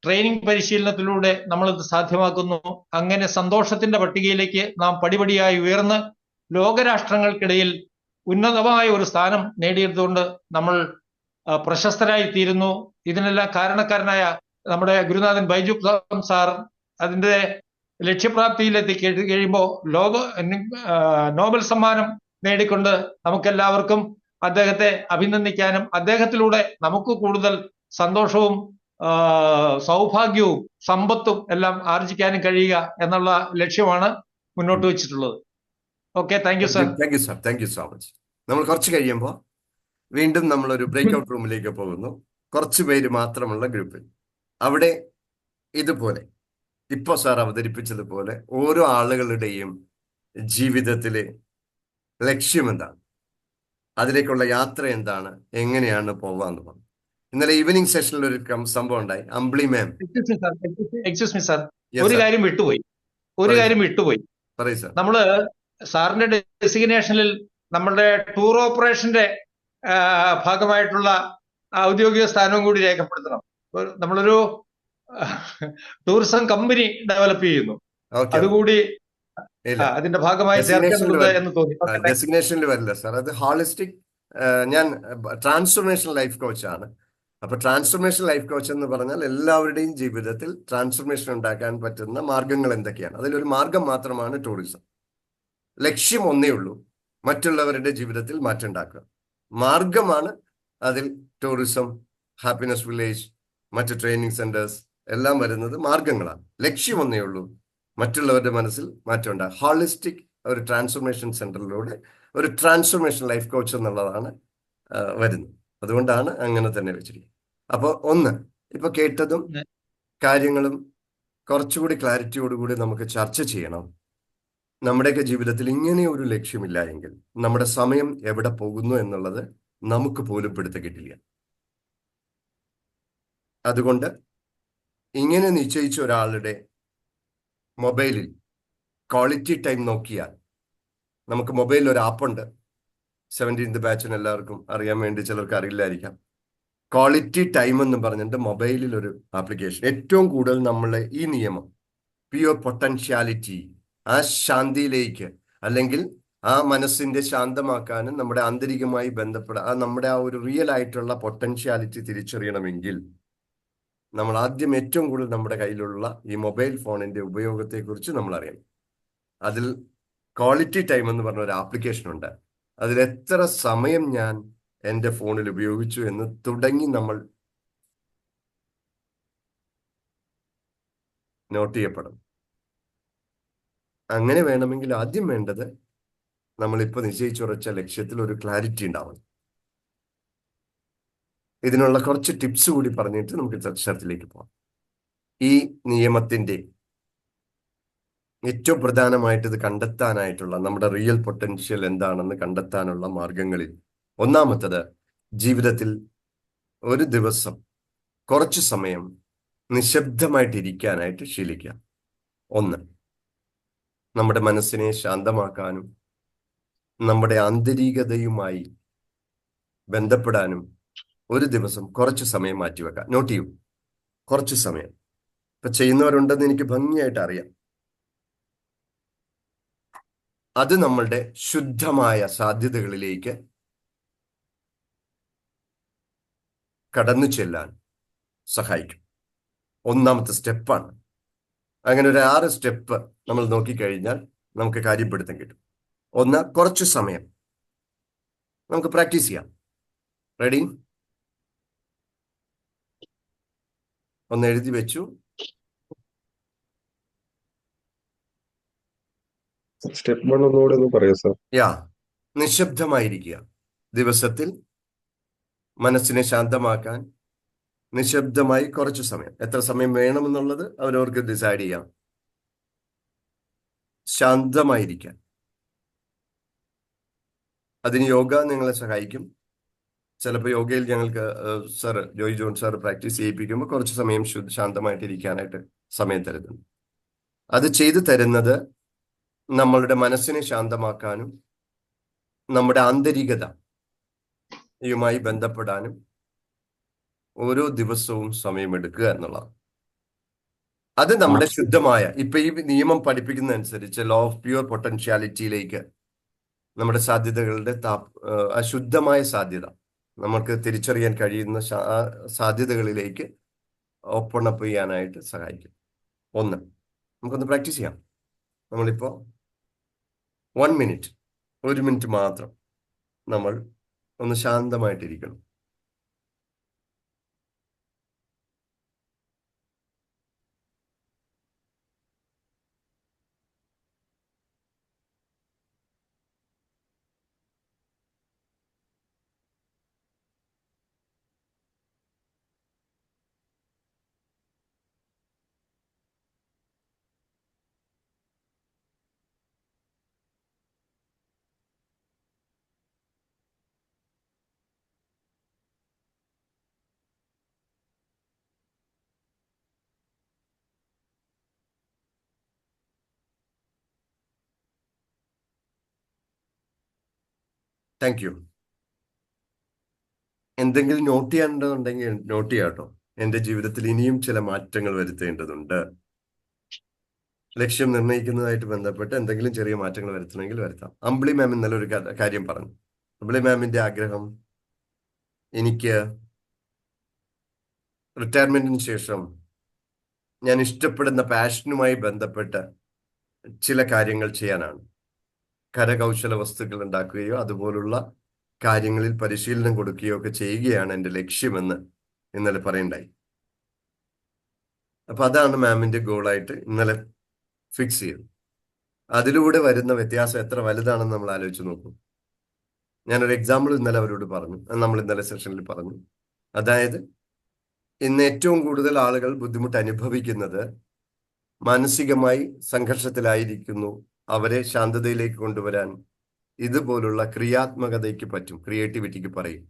ട്രെയിനിങ് പരിശീലനത്തിലൂടെ നമ്മളിത് സാധ്യമാക്കുന്നു. അങ്ങനെ സന്തോഷത്തിന്റെ പട്ടികയിലേക്ക് നാം പടിപടിയായി ഉയർന്ന് ലോകരാഷ്ട്രങ്ങൾക്കിടയിൽ ഉന്നതമായ ഒരു സ്ഥാനം നേടിയെടുത്തുകൊണ്ട് നമ്മൾ പ്രശസ്തരായി തീരുന്നു. ഇതിനെല്ലാം കാരണക്കാരനായ നമ്മുടെ ഗുരുനാഥൻ ബൈജു സാർ അതിന്റെ ലക്ഷ്യപ്രാപ്തിയിലെത്തി കഴിയുമ്പോൾ നോബൽ സമ്മാനം നേടിക്കൊണ്ട് നമുക്കെല്ലാവർക്കും അദ്ദേഹത്തെ അഭിനന്ദിക്കാനും അദ്ദേഹത്തിലൂടെ നമുക്ക് കൂടുതൽ സന്തോഷവും സൗഭാഗ്യവും സമ്പത്തും എല്ലാം ആർജിക്കാനും കഴിയുക എന്നുള്ള ലക്ഷ്യമാണ് മുന്നോട്ട് വെച്ചിട്ടുള്ളത്. Okay, thank you sir. Thank you so much. നമ്മൾ കുറച്ച് കഴിയുമ്പോൾ വീണ്ടും നമ്മളൊരു ബ്രേക്ക് ഔട്ട് റൂമിലേക്ക് പോകുന്നു. കുറച്ച് പേര് മാത്രമുള്ള ഗ്രൂപ്പിൽ. അവിടെ ഇതുപോലെ ഇപ്പോൾ സാർ അവതരിപ്പിച്ചതുപോലെ ഓരോ ആളുകളുടെയും ജീവിതത്തിലെ ലക്ഷ്യം എന്താണ്, അതിലേക്കുള്ള യാത്ര എന്താണ്, എങ്ങനെയാണ് പോവാന്ന് പറഞ്ഞു. ഇന്നലെ ഈവനിങ് സെഷനിൽ ഒരു സംഭവം ഉണ്ടായി. അമ്പിളി മാം, എക്സ്ക്യൂസ് മീ സാർ, ഒരു കാര്യം വിട്ടുപോയി. പറയൂ സാർ. നമ്മള് സാറിന്റെ ഡെസിഗ്നേഷനിൽ നമ്മളുടെ ടൂർ ഓപ്പറേഷന്റെ ഭാഗമായിട്ടുള്ള ഔദ്യോഗിക സ്ഥാനവും കൂടി രേഖപ്പെടുത്തണം. നമ്മളൊരു ടൂറിസം കമ്പനി ഡെവലപ്പ് ചെയ്യുന്നു, അതുകൂടി അതിന്റെ ഭാഗമായി ചേർക്കേണ്ടത് എന്ന് തോന്നി. ഡെസിഗ്നേഷനിൽ വരില്ല സാർ, അത് ഹോളിസ്റ്റിക്. ഞാൻ ട്രാൻസ്ഫോർമേഷൻ ലൈഫ് കോച്ചാണ്. അപ്പൊ ട്രാൻസ്ഫോർമേഷൻ ലൈഫ് കോച്ച് എന്ന് പറഞ്ഞാൽ എല്ലാവരുടെയും ജീവിതത്തിൽ ട്രാൻസ്ഫോർമേഷൻ ഉണ്ടാക്കാൻ പറ്റുന്ന മാർഗങ്ങൾ എന്തൊക്കെയാണ്, അതിലൊരു മാർഗം മാത്രമാണ് ടൂറിസം. ലക്ഷ്യം ഒന്നേ ഉള്ളൂ, മറ്റുള്ളവരുടെ ജീവിതത്തിൽ മാറ്റം ഉണ്ടാക്കുക. മാർഗമാണ് അതിൽ ടൂറിസം, ഹാപ്പിനെസ് വില്ലേജ്, മറ്റ് ട്രെയിനിങ് സെന്റേഴ്സ്, എല്ലാം വരുന്നത് മാർഗങ്ങളാണ്. ലക്ഷ്യം ഒന്നേ ഉള്ളൂ, മറ്റുള്ളവരുടെ മനസ്സിൽ മാറ്റം ഉണ്ടാകും. ഹോളിസ്റ്റിക് ഒരു ട്രാൻസ്ഫോർമേഷൻ സെന്ററിലൂടെ ഒരു ട്രാൻസ്ഫോർമേഷൻ ലൈഫ് കോച്ച് എന്നുള്ളതാണ് വരുന്നത്. അതുകൊണ്ടാണ് അങ്ങനെ തന്നെ വെച്ചിരിക്കുന്നത്. അപ്പോൾ ഒന്ന്, ഇപ്പൊ കേട്ടതും കാര്യങ്ങളും കുറച്ചുകൂടി ക്ലാരിറ്റിയോടുകൂടി നമുക്ക് ചർച്ച ചെയ്യണം. നമ്മുടെയൊക്കെ ജീവിതത്തിൽ ഇങ്ങനെ ഒരു ലക്ഷ്യമില്ല എങ്കിൽ നമ്മുടെ സമയം എവിടെ പോകുന്നു എന്നുള്ളത് നമുക്ക് പോലും പിടുത്തം കിട്ടില്ല. അതുകൊണ്ട് ഇങ്ങനെ നിശ്ചയിച്ച ഒരാളുടെ മൊബൈലിൽ ക്വാളിറ്റി ടൈം നോക്കിയാൽ, നമുക്ക് മൊബൈലിൽ ഒരു ആപ്പുണ്ട്, 17th ബാച്ചിന് എല്ലാവർക്കും അറിയാൻ വേണ്ടി, ചിലർക്ക് അറിയില്ലായിരിക്കാം. ക്വാളിറ്റി ടൈം എന്ന് പറഞ്ഞിട്ട് മൊബൈലിൽ ഒരു ആപ്ലിക്കേഷൻ. ഏറ്റവും കൂടുതൽ നമ്മളെ ഈ നിയമം, പ്യുവർ പൊട്ടൻഷ്യാലിറ്റി, ആ ശാന്തിയിലേക്ക്, അല്ലെങ്കിൽ ആ മനസ്സിന്റെ ശാന്തമാക്കാനും നമ്മുടെ ആന്തരികമായി ബന്ധപ്പെടാൻ നമ്മുടെ ആ ഒരു റിയൽ ആയിട്ടുള്ള പൊട്ടൻഷ്യാലിറ്റി തിരിച്ചറിയണമെങ്കിൽ നമ്മൾ ആദ്യം ഏറ്റവും കൂടുതൽ നമ്മുടെ കയ്യിലുള്ള ഈ മൊബൈൽ ഫോണിന്റെ ഉപയോഗത്തെക്കുറിച്ച് നമ്മൾ അറിയണം. അതിൽ ക്വാളിറ്റി ടൈം എന്ന് പറഞ്ഞ ഒരു ആപ്ലിക്കേഷൻ ഉണ്ട്. അതിൽ എത്ര സമയം ഞാൻ എൻ്റെ ഫോണിൽ ഉപയോഗിച്ചു എന്ന് തുടങ്ങി നമ്മൾ നോട്ട് ചെയ്യപ്പെടും. അങ്ങനെ വേണമെങ്കിൽ ആദ്യം വേണ്ടത് നമ്മളിപ്പോൾ നിശ്ചയിച്ചുറച്ച ലക്ഷ്യത്തിൽ ഒരു ക്ലാരിറ്റി ഉണ്ടാവണം. ഇതിനുള്ള കുറച്ച് ടിപ്സ് കൂടി പറഞ്ഞിട്ട് നമുക്ക് ചർച്ചയിലേക്ക് പോകാം. ഈ നിയമത്തിന്റെ ഏറ്റവും പ്രധാനമായിട്ട് ഇത് കണ്ടെത്താനായിട്ടുള്ള, നമ്മുടെ റിയൽ പൊട്ടൻഷ്യൽ എന്താണെന്ന് കണ്ടെത്താനുള്ള മാർഗങ്ങളിൽ ഒന്നാമത്തത്, ജീവിതത്തിൽ ഒരു ദിവസം കുറച്ച് സമയം നിശബ്ദമായിട്ടിരിക്കാനായിട്ട് ശീലിക്കുക. ഒന്ന്, നമ്മുടെ മനസ്സിനെ ശാന്തമാക്കാനും നമ്മുടെ ആന്തരികതയുമായി ബന്ധപ്പെടാനും ഒരു ദിവസം കുറച്ച് സമയം മാറ്റിവെക്കാം. നോട്ട് ചെയ്യൂ, കുറച്ച് സമയം. ഇപ്പൊ ചെയ്യുന്നവരുണ്ടെന്ന് എനിക്ക് ഭംഗിയായിട്ട് അറിയാം. അത് നമ്മളുടെ ശുദ്ധമായ സാധ്യതകളിലേക്ക് കടന്നു ചെല്ലാൻ സഹായിക്കും. ഒന്നാമത്തെ സ്റ്റെപ്പാണ്. അങ്ങനെ ഒരു 6 സ്റ്റെപ്പ് നമ്മൾ നോക്കിക്കഴിഞ്ഞാൽ നമുക്ക് കാര്യപ്പെടുത്താൻ കിട്ടും. ഒന്ന്, കുറച്ച് സമയം നമുക്ക് പ്രാക്ടീസ് ചെയ്യാം. റെഡി? ഒന്ന് എഴുതി വെച്ചു. സ്റ്റെപ്പ് 1 ഒന്നുകൂടെ ഒന്ന് പറയാം സാർ. നിശബ്ദമായിരിക്കുക. ദിവസത്തിൽ മനസ്സിനെ ശാന്തമാക്കാൻ നിശബ്ദമായി കുറച്ച് സമയം, എത്ര സമയം വേണമെന്നുള്ളത് അവരവർക്ക് ഡിസൈഡ് ചെയ്യാം. ശാന്തമായിരിക്കാൻ. അതിന് യോഗ നിങ്ങളെ സഹായിക്കും. ചിലപ്പോൾ യോഗയിൽ ഞങ്ങൾക്ക് ജോയ് ജോൺ സാർ പ്രാക്ടീസ് ചെയ്യിപ്പിക്കുമ്പോൾ കുറച്ച് സമയം ശാന്തമായിട്ടിരിക്കാനായിട്ട് സമയം തരുന്നുണ്ട്. അത് ചെയ്തു തരുന്നത് നമ്മളുടെ മനസ്സിനെ ശാന്തമാക്കാനും നമ്മുടെ ആന്തരികതയുമായി ബന്ധപ്പെടാനും ഓരോ ദിവസവും സമയമെടുക്കുക എന്നുള്ളതാണ്. അത് നമ്മുടെ ശുദ്ധമായ, ഇപ്പൊ ഈ നിയമം പഠിപ്പിക്കുന്നതനുസരിച്ച് ലോ ഓഫ് പ്യുവർ പൊട്ടൻഷ്യാലിറ്റിയിലേക്ക്, നമ്മുടെ സാധ്യതകളുടെ അശുദ്ധമായ സാധ്യത നമുക്ക് തിരിച്ചറിയാൻ കഴിയുന്ന സാധ്യതകളിലേക്ക് ഓപ്പൺ അപ്പ് ചെയ്യാനായിട്ട് സഹായിക്കും. ഒന്ന്, നമുക്കൊന്ന് പ്രാക്ടീസ് ചെയ്യാം. നമ്മളിപ്പോ 1 മിനിറ്റ്, 1 മിനിറ്റ് മാത്രം നമ്മൾ ഒന്ന് ശാന്തമായിട്ടിരിക്കണം. Thank you. എന്തെങ്കിലും നോട്ട് ചെയ്യേണ്ടതുണ്ടെങ്കിൽ നോട്ട് ചെയ്യാം കേട്ടോ. എൻ്റെ ജീവിതത്തിൽ ഇനിയും ചില മാറ്റങ്ങൾ വരുത്തേണ്ടതുണ്ട്. ലക്ഷ്യം നിർണ്ണയിക്കുന്നതായിട്ട് ബന്ധപ്പെട്ട് എന്തെങ്കിലും ചെറിയ മാറ്റങ്ങൾ വരുത്തണമെങ്കിൽ വരുത്താം. അമ്പിളി മാം ഇന്നലെ ഒരു കാര്യം പറഞ്ഞു. അമ്പിളി മാമിന്റെ ആഗ്രഹം, എനിക്ക് റിട്ടയർമെന്റിന് ശേഷം ഞാൻ ഇഷ്ടപ്പെടുന്ന പാഷനുമായി ബന്ധപ്പെട്ട് ചില കാര്യങ്ങൾ ചെയ്യാനാണ്. കരകൗശല വസ്തുക്കൾ ഉണ്ടാക്കുകയോ അതുപോലുള്ള കാര്യങ്ങളിൽ പരിശീലനം കൊടുക്കുകയോ ഒക്കെ ചെയ്യുകയാണ് എൻ്റെ ലക്ഷ്യമെന്ന് ഇന്നലെ പറയണ്ടായി. അപ്പൊ അതാണ് മാമിന്റെ ഗോളായിട്ട് ഇന്നലെ ഫിക്സ് ചെയ്തത്. അതിലൂടെ വരുന്ന വ്യത്യാസം എത്ര വലുതാണെന്ന് നമ്മൾ ആലോചിച്ച് നോക്കും. ഞാനൊരു എക്സാമ്പിൾ ഇന്നലെ അവരോട് പറഞ്ഞു, നമ്മൾ ഇന്നലെ സെഷനിൽ പറഞ്ഞു. അതായത് ഇന്ന് ഏറ്റവും കൂടുതൽ ആളുകൾ ബുദ്ധിമുട്ട് അനുഭവിക്കുന്നത് മാനസികമായി സംഘർഷത്തിലായിരിക്കുന്നു. അവരെ ശാന്തതയിലേക്ക് കൊണ്ടുവരാൻ ഇതുപോലുള്ള ക്രിയാത്മകതയ്ക്ക് പറ്റും, ക്രിയേറ്റിവിറ്റിക്ക് പറയും.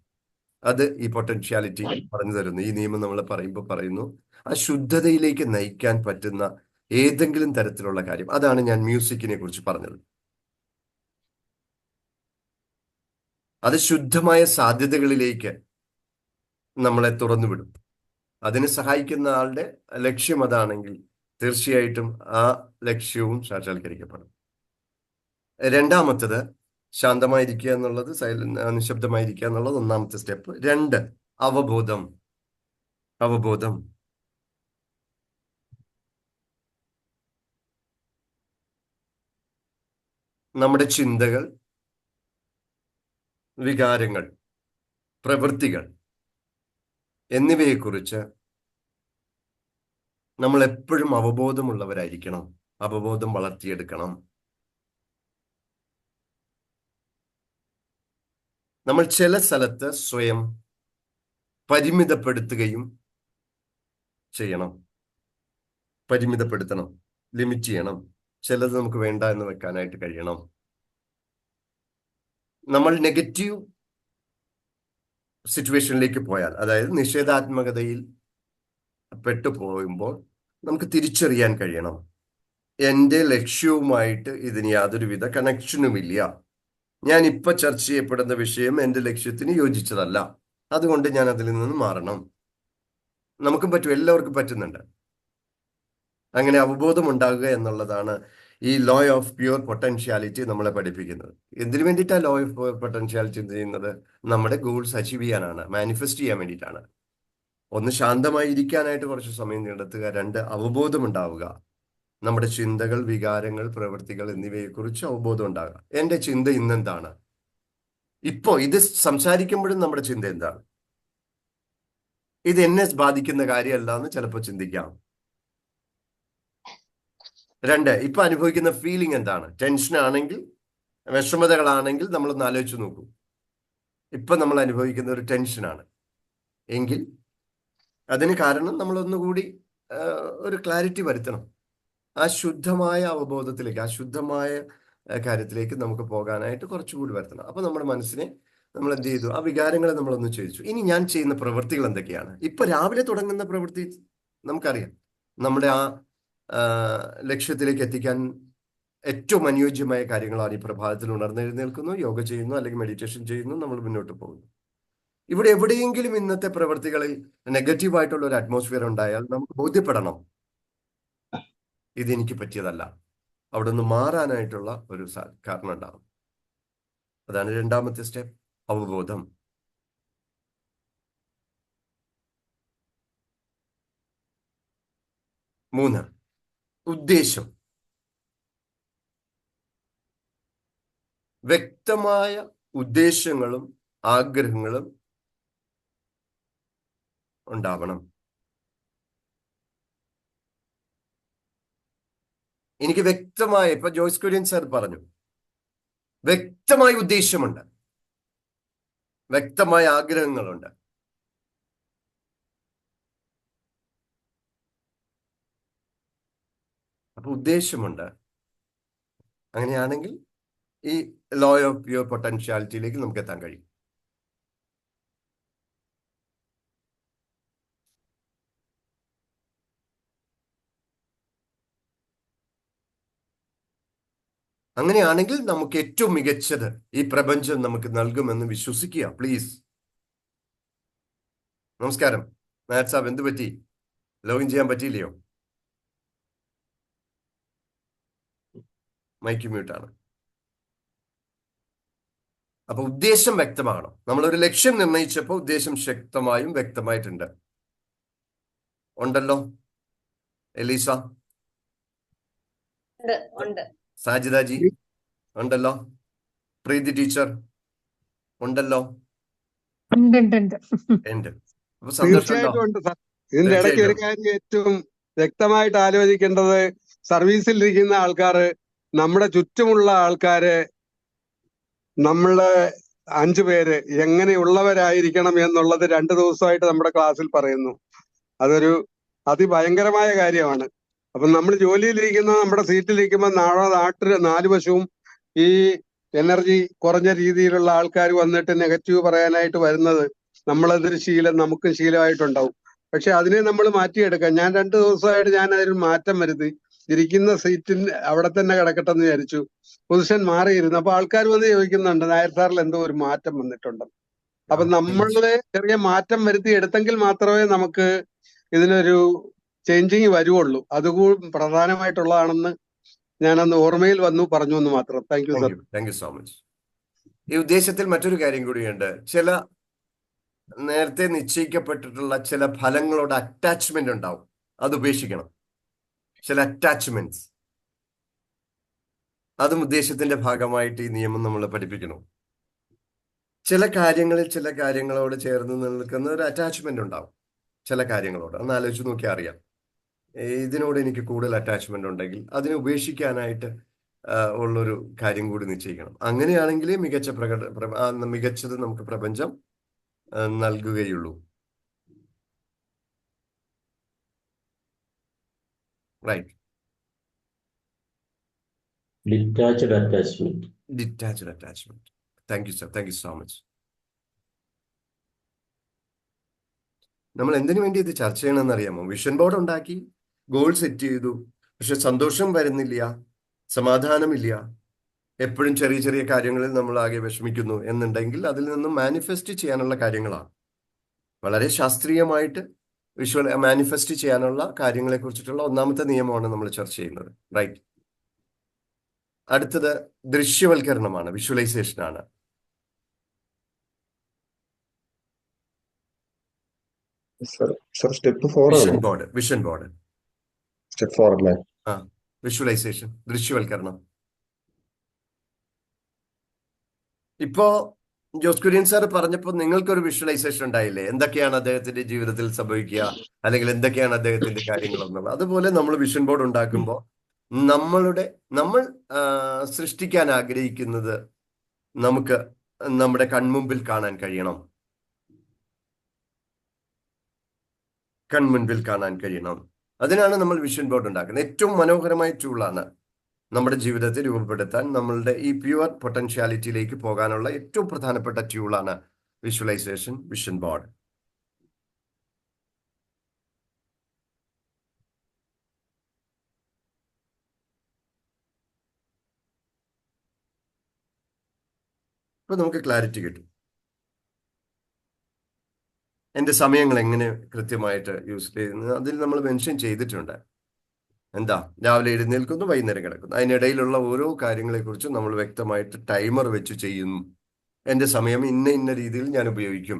അത് ഈ പൊട്ടൻഷ്യാലിറ്റി പറഞ്ഞു തരുന്നു. ഈ നിയമം നമ്മൾ പറയുമ്പോൾ പറയുന്നു ആ ശുദ്ധതയിലേക്ക് നയിക്കാൻ പറ്റുന്ന ഏതെങ്കിലും തരത്തിലുള്ള കാര്യം. അതാണ് ഞാൻ മ്യൂസിക്കിനെ കുറിച്ച് പറഞ്ഞത്. അത് ശുദ്ധമായ സാധ്യതകളിലേക്ക് നമ്മളെ തുറന്നുവിടും. അതിന് സഹായിക്കുന്ന ആളുടെ ലക്ഷ്യം അതാണെങ്കിൽ തീർച്ചയായിട്ടും ആ ലക്ഷ്യവും സാക്ഷാത്കരിക്കപ്പെടും. രണ്ടാമത്തത് ശാന്തമായിരിക്കുക എന്നുള്ളത്, നിശബ്ദമായിരിക്കുക എന്നുള്ളത് ഒന്നാമത്തെ സ്റ്റെപ്പ്. 2 അവബോധം. അവബോധം നമ്മുടെ ചിന്തകൾ, വികാരങ്ങൾ, പ്രവൃത്തികൾ എന്നിവയെക്കുറിച്ച് നമ്മൾ എപ്പോഴും അവബോധമുള്ളവരായിരിക്കണം. അവബോധം വളർത്തിയെടുക്കണം. നമ്മൾ ചില സ്ഥലത്ത് സ്വയം പരിമിതപ്പെടുത്തുകയും ചെയ്യണം. പരിമിതപ്പെടുത്തണം, ലിമിറ്റ് ചെയ്യണം. ചിലത് നമുക്ക് വേണ്ട എന്ന് വെക്കാനായിട്ട് കഴിയണം. നമ്മൾ നെഗറ്റീവ് സിറ്റുവേഷനിലേക്ക് പോയാൽ, അതായത് നിഷേധാത്മകതയിൽ പെട്ടുപോകുമ്പോൾ നമുക്ക് തിരിച്ചറിയാൻ കഴിയണം, എൻ്റെ ലക്ഷ്യവുമായിട്ട് ഇതിന് യാതൊരുവിധ കണക്ഷനുമില്ല. ഞാൻ ഇപ്പൊ ചർച്ച ചെയ്യപ്പെടുന്ന വിഷയം എൻ്റെ ലക്ഷ്യത്തിന് യോജിച്ചതല്ല, അതുകൊണ്ട് ഞാൻ അതിൽ നിന്ന് മാറണം. നമുക്കും പറ്റും, എല്ലാവർക്കും പറ്റുന്നുണ്ട്. അങ്ങനെ അവബോധം ഉണ്ടാകുക എന്നുള്ളതാണ് ഈ ലോ ഓഫ് പ്യുവർ പൊട്ടൻഷ്യാലിറ്റി നമ്മളെ പഠിപ്പിക്കുന്നത്. എന്തിനു വേണ്ടിയിട്ടാണ് ലോ ഓഫ് പ്യുവർ പൊട്ടൻഷ്യാലിറ്റി ചെയ്യുന്നത്? നമ്മുടെ ഗോൾസ് അച്ചീവ് ചെയ്യാനാണ്, മാനിഫെസ്റ്റ് ചെയ്യാൻ വേണ്ടിയിട്ടാണ്. ഒന്ന്, ശാന്തമായിരിക്കാനായിട്ട് കുറച്ച് സമയം കണ്ടെത്തുക. 2, അവബോധം ഉണ്ടാവുക. നമ്മുടെ ചിന്തകൾ, വികാരങ്ങൾ, പ്രവൃത്തികൾ എന്നിവയെക്കുറിച്ച് അവബോധം ഉണ്ടാകുക. എൻ്റെ ചിന്ത ഇന്നെന്താണ്? ഇപ്പോ ഇത് സംസാരിക്കുമ്പോഴും നമ്മുടെ ചിന്ത എന്താണ്? ഇത് എന്നെ ബാധിക്കുന്ന കാര്യമല്ല എന്ന് ചിലപ്പോൾ ചിന്തിക്കാം. 2, ഇപ്പൊ അനുഭവിക്കുന്ന ഫീലിംഗ് എന്താണ്? ടെൻഷൻ ആണെങ്കിൽ, വിഷമതകളാണെങ്കിൽ നമ്മളൊന്ന് ആലോചിച്ച് നോക്കൂ. ഇപ്പൊ നമ്മൾ അനുഭവിക്കുന്ന ഒരു ടെൻഷനാണ് എങ്കിൽ അതിന് കാരണം നമ്മളൊന്നുകൂടി ഒരു ക്ലാരിറ്റി വരുത്തണം. ആ ശുദ്ധമായ അവബോധത്തിലേക്ക്, ആ ശുദ്ധമായ കാര്യത്തിലേക്ക് നമുക്ക് പോകാനായിട്ട് കുറച്ചുകൂടി വരുത്തണം. അപ്പൊ നമ്മുടെ മനസ്സിനെ നമ്മൾ എന്ത് ചെയ്തു? ആ വികാരങ്ങളെ നമ്മളൊന്ന് ചോദിച്ചു. ഇനി ഞാൻ ചെയ്യുന്ന പ്രവൃത്തികൾ എന്തൊക്കെയാണ്? ഇപ്പൊ രാവിലെ തുടങ്ങുന്ന പ്രവൃത്തി നമുക്കറിയാം. നമ്മുടെ ആ ലക്ഷ്യത്തിലേക്ക് എത്തിക്കാൻ ഏറ്റവും അനുയോജ്യമായ കാര്യങ്ങളാണ്. ഈ പ്രഭാതത്തിൽ ഉണർന്നെഴുന്നേൽക്കുന്നു, യോഗ ചെയ്യുന്നു, അല്ലെങ്കിൽ മെഡിറ്റേഷൻ ചെയ്യുന്നു, നമ്മൾ മുന്നോട്ട് പോകുന്നു. ഇവിടെ എവിടെയെങ്കിലും ഇന്നത്തെ പ്രവൃത്തികളിൽ നെഗറ്റീവായിട്ടുള്ള ഒരു അറ്റ്മോസ്ഫിയർ ഉണ്ടായാൽ നമുക്ക് ബോധ്യപ്പെടണം, ഇതെനിക്ക് പറ്റിയതല്ല. അവിടെ നിന്ന് മാറാനായിട്ടുള്ള ഒരു കാരണം ഉണ്ടാവും. അതാണ് രണ്ടാമത്തെ സ്റ്റെപ്പ്, അവബോധം. മൂന്ന്, ഉദ്ദേശം. വ്യക്തമായ ഉദ്ദേശങ്ങളും ആഗ്രഹങ്ങളും ഉണ്ടാവണം. എനിക്ക് വ്യക്തമായ, ഇപ്പൊ ജോയ്സ് കുര്യൻ സാർ പറഞ്ഞു, വ്യക്തമായ ഉദ്ദേശമുണ്ട്, വ്യക്തമായ ആഗ്രഹങ്ങളുണ്ട്. അപ്പൊ ഉദ്ദേശമുണ്ട്. അങ്ങനെയാണെങ്കിൽ ഈ ലോ ഓഫ് പ്യുവർ പൊട്ടൻഷ്യാലിറ്റിയിലേക്ക് നമുക്ക് എത്താൻ കഴിയും. അങ്ങനെയാണെങ്കിൽ നമുക്ക് ഏറ്റവും മികച്ചത് ഈ പ്രപഞ്ചം നമുക്ക് നൽകുമെന്ന് വിശ്വസിക്കുക. പ്ലീസ്. നമസ്കാരം നായർ സാബ്, എന്ത് പറ്റി? ലോഗിൻ ചെയ്യാൻ പറ്റിയില്ലയോ? മൈക്ക് മ്യൂട്ടാണ്. അപ്പൊ ഉദ്ദേശം വ്യക്തമാകണം. നമ്മളൊരു ലക്ഷ്യം നിർണയിച്ചപ്പോൾ ഉദ്ദേശം ശക്തമായും വ്യക്തമായിട്ടുണ്ട്. ഉണ്ടല്ലോ എലീസ? സാജിദാജി ഉണ്ടല്ലോ? പ്രീതി ടീച്ചർ ഉണ്ടല്ലോ? ഉണ്ട്. ഉണ്ട്. അപ്പൊ സന്തോഷമുണ്ടോ? തീർച്ചയായിട്ടും ഉണ്ട് സാർ. ഇതിന്റെ ഇടയ്ക്ക് ഒരു തീർച്ചയായിട്ടും. കാര്യം ഏറ്റവും വ്യക്തമായിട്ട് ആലോചിക്കേണ്ടത് സർവീസിലിരിക്കുന്ന ആൾക്കാര്, നമ്മുടെ ചുറ്റുമുള്ള ആൾക്കാര്, നമ്മളെ 5 പേര് എങ്ങനെയുള്ളവരായിരിക്കണം എന്നുള്ളത് 2 ദിവസമായിട്ട് നമ്മുടെ ക്ലാസ്സിൽ പറയുന്നു. അതൊരു അതിഭയങ്കരമായ കാര്യമാണ്. അപ്പൊ നമ്മൾ ജോലിയിലിരിക്കുന്ന, നമ്മുടെ സീറ്റിലിരിക്കുമ്പോൾ നാട്ടില് 4 വശവും ഈ എനർജി കുറഞ്ഞ രീതിയിലുള്ള ആൾക്കാർ വന്നിട്ട് നെഗറ്റീവ് പറയാനായിട്ട് വരുന്നത് നമ്മളതൊരു ശീലം, നമുക്കും ശീലമായിട്ടുണ്ടാവും. പക്ഷെ അതിനെ നമ്മൾ മാറ്റിയെടുക്കാം. ഞാൻ 2 ദിവസമായിട്ട് ഞാൻ അതിൽ മാറ്റം വരുത്തി. ഇരിക്കുന്ന സീറ്റിൽ അവിടെ തന്നെ കിടക്കട്ടെ എന്ന് വിചാരിച്ചു. പൊസിഷൻ മാറിയിരുന്നു. അപ്പൊ ആൾക്കാർ വന്ന് ചോദിക്കുന്നുണ്ട്, നായർ സാറിൽ എന്തോ ഒരു മാറ്റം വന്നിട്ടുണ്ട്. അപ്പൊ നമ്മള് ചെറിയ മാറ്റം വരുത്തി എടുത്തെങ്കിൽ മാത്രമേ നമുക്ക് ഇതിനൊരു ചേഞ്ചിങ് വരുവുള്ളൂ. അതുകൂടി പ്രധാനമായിട്ടുള്ളതാണെന്ന് ഞാനന്ന് ഓർമ്മയിൽ വന്നു പറഞ്ഞു എന്ന് മാത്രം. Thank you sir. Thank you so much. ഈ ഉദ്ദേശത്തിൽ മറ്റൊരു കാര്യം കൂടിയുണ്ട്. ചില നേരത്തെ നിശ്ചയിക്കപ്പെട്ടിട്ടുള്ള ചില ഫലങ്ങളോട് അറ്റാച്ച്മെന്റ് ഉണ്ടാവും, അത് ഉപേക്ഷിക്കണം. ചില അറ്റാച്ച്മെന്റ്സ്, അതും ഉദ്ദേശത്തിന്റെ ഭാഗമായിട്ട് ഈ നിയമം നമ്മൾ പഠിപ്പിക്കണം. ചില കാര്യങ്ങളോട് ചേർന്ന് നിൽക്കുന്ന ഒരു അറ്റാച്ച്മെന്റ് ഉണ്ടാവും. ചില കാര്യങ്ങളോട് ഒന്ന് ആലോചിച്ച് നോക്കിയാൽ അറിയാം. ഇതിനോട് എനിക്ക് കൂടുതൽ അറ്റാച്ച്മെന്റ് ഉണ്ടെങ്കിൽ അതിനെ ഉപേക്ഷിക്കാനായിട്ട് ഉള്ളൊരു കാര്യം കൂടി നിശ്ചയിക്കണം. അങ്ങനെയാണെങ്കിലേ മികച്ചത് നമുക്ക് പ്രപഞ്ചം നൽകുകയുള്ളൂ. Right. Detached attachment. Thank you sir, thank you so much. നമ്മൾ എന്തിനു വേണ്ടി ഇത് ചർച്ച ചെയ്യണമെന്ന് അറിയാമോ? വിഷൻ ബോർഡ് ഉണ്ടാക്കി, ഗോൾ സെറ്റ് ചെയ്തു, പക്ഷെ സന്തോഷം വരുന്നില്ല, സമാധാനമില്ല, എപ്പോഴും ചെറിയ ചെറിയ കാര്യങ്ങളിൽ നമ്മൾ ആകെ വിഷമിക്കുന്നു എന്നുണ്ടെങ്കിൽ അതിൽ നിന്നും മാനിഫെസ്റ്റ് ചെയ്യാനുള്ള കാര്യങ്ങളാണ്. വളരെ ശാസ്ത്രീയമായിട്ട് മാനിഫെസ്റ്റ് ചെയ്യാനുള്ള കാര്യങ്ങളെ കുറിച്ചിട്ടുള്ള ഒന്നാമത്തെ നിയമമാണ് നമ്മൾ ചർച്ച ചെയ്യുന്നത്. റൈറ്റ്. അടുത്തത് ദൃശ്യവൽക്കരണമാണ്, വിഷ്വലൈസേഷൻ ആണ്. സർ സ്റ്റെപ്പ് 4 ആണ്. വിഷൻ ബോർഡ് സ്റ്റെപ്പ് 4 അല്ലേ? വിഷ്വലൈസേഷൻ, ദൃശ്യവൽക്കരണം. ഇപ്പോ ജോസ് കുര്യൻ സാർ പറഞ്ഞപ്പോൾ നിങ്ങൾക്കൊരു വിഷ്വലൈസേഷൻ ഉണ്ടായില്ലേ? എന്തൊക്കെയാണ് അദ്ദേഹത്തിന്റെ ജീവിതത്തിൽ സംഭവിക്കുക, അല്ലെങ്കിൽ എന്തൊക്കെയാണ് അദ്ദേഹത്തിന്റെ കാര്യങ്ങൾ എന്നുള്ളത്. അതുപോലെ നമ്മൾ വിഷൻ ബോർഡ് ഉണ്ടാക്കുമ്പോൾ നമ്മൾ സൃഷ്ടിക്കാൻ ആഗ്രഹിക്കുന്നത് നമുക്ക് നമ്മുടെ കൺമുമ്പിൽ കാണാൻ കഴിയണം. അതിനാണ് നമ്മൾ വിഷൻ ബോർഡ് ഉണ്ടാക്കുന്നത്. ഏറ്റവും മനോഹരമായ ടൂളാണ് നമ്മുടെ ജീവിതത്തെ രൂപപ്പെടുത്താൻ, നമ്മളുടെ ഈ പ്യുവർ പൊട്ടൻഷ്യാലിറ്റിയിലേക്ക് പോകാനുള്ള ഏറ്റവും പ്രധാനപ്പെട്ട ടൂളാണ് വിഷ്വലൈസേഷൻ, വിഷൻ ബോർഡ്. അപ്പൊ നമുക്ക് ക്ലാരിറ്റി കിട്ടും. എൻ്റെ സമയങ്ങൾ എങ്ങനെ കൃത്യമായിട്ട് യൂസ് ചെയ്യുന്നത് അതിൽ നമ്മൾ മെൻഷൻ ചെയ്തിട്ടുണ്ട്. എന്താ, രാവിലെ എഴുന്നേൽക്കുന്നു, വൈകുന്നേരം കിടക്കുന്നു, അതിനിടയിലുള്ള ഓരോ കാര്യങ്ങളെക്കുറിച്ചും നമ്മൾ വ്യക്തമായിട്ട് ടൈമർ വെച്ച് ചെയ്യുന്നു. എൻ്റെ സമയം ഇന്ന രീതിയിൽ ഞാൻ ഉപയോഗിക്കും.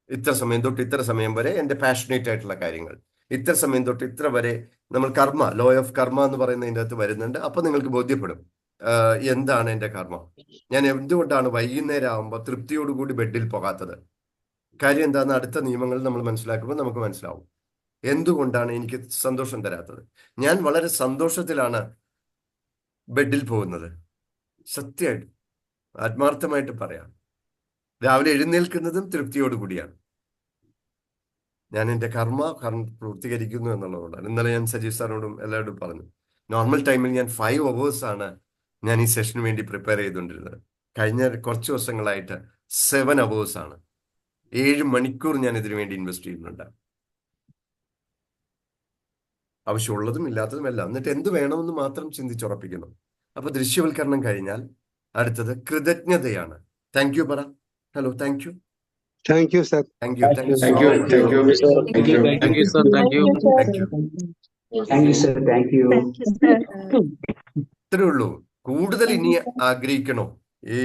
ഇത്ര സമയം തൊട്ട് ഇത്ര സമയം വരെ എൻ്റെ പാഷനേറ്റ് ആയിട്ടുള്ള കാര്യങ്ങൾ, ഇത്ര സമയം തൊട്ട് ഇത്ര വരെ നമ്മൾ ലോ ഓഫ് കർമ്മ എന്ന് പറയുന്നതിൻ്റെ അകത്ത് വരുന്നുണ്ട്. അപ്പൊ നിങ്ങൾക്ക് ബോധ്യപ്പെടും എന്താണ് എൻ്റെ കർമ്മ. ഞാൻ എന്തുകൊണ്ടാണ് വൈകുന്നേരം ആകുമ്പോൾ തൃപ്തിയോടുകൂടി ബെഡിൽ പോകാത്തത്. കാര്യം എന്താണെന്ന് അടുത്ത നിയമങ്ങൾ നമ്മൾ മനസ്സിലാക്കുമ്പോൾ നമുക്ക് മനസ്സിലാവും എന്തുകൊണ്ടാണ് എനിക്ക് സന്തോഷം തരാത്തത്. ഞാൻ വളരെ സന്തോഷത്തിലാണ് ബെഡിൽ പോകുന്നത്. സത്യമായിട്ട് ആത്മാർത്ഥമായിട്ട് പറയാം, രാവിലെ എഴുന്നേൽക്കുന്നതും തൃപ്തിയോടുകൂടിയാണ്. ഞാൻ എൻ്റെ കർമ്മ പൂർത്തീകരിക്കുന്നു എന്നുള്ളതുകൊണ്ടാണ്. ഇന്നലെ ഞാൻ സജീവ് സാറിനോടും എല്ലാവരോടും പറഞ്ഞു, നോർമൽ ടൈമിൽ ഞാൻ 5 hours ആണ് ഞാൻ ഈ സെഷന് വേണ്ടി പ്രിപ്പയർ ചെയ്തുകൊണ്ടിരുന്നത്. കഴിഞ്ഞ കുറച്ച് ദിവസങ്ങളായിട്ട് 7 hours ആണ്. 7 മണിക്കൂർ ഞാൻ ഇതിനു വേണ്ടി ഇൻവെസ്റ്റ് ചെയ്യുന്നുണ്ട്. ആവശ്യമുള്ളതും ഇല്ലാത്തതും എല്ലാം. എന്നിട്ട് എന്ത് വേണമെന്ന് മാത്രം ചിന്തിച്ചുറപ്പിക്കുന്നു. അപ്പൊ ദൃശ്യവൽക്കരണം കഴിഞ്ഞാൽ അടുത്തത് കൃതജ്ഞതയാണ്. താങ്ക് യു പറ. Hello, thank you. Thank you sir. Thank U. ഇത്രേ ഉള്ളൂ. കൂടുതൽ ഇനി ആഗ്രഹിക്കണോ? ഈ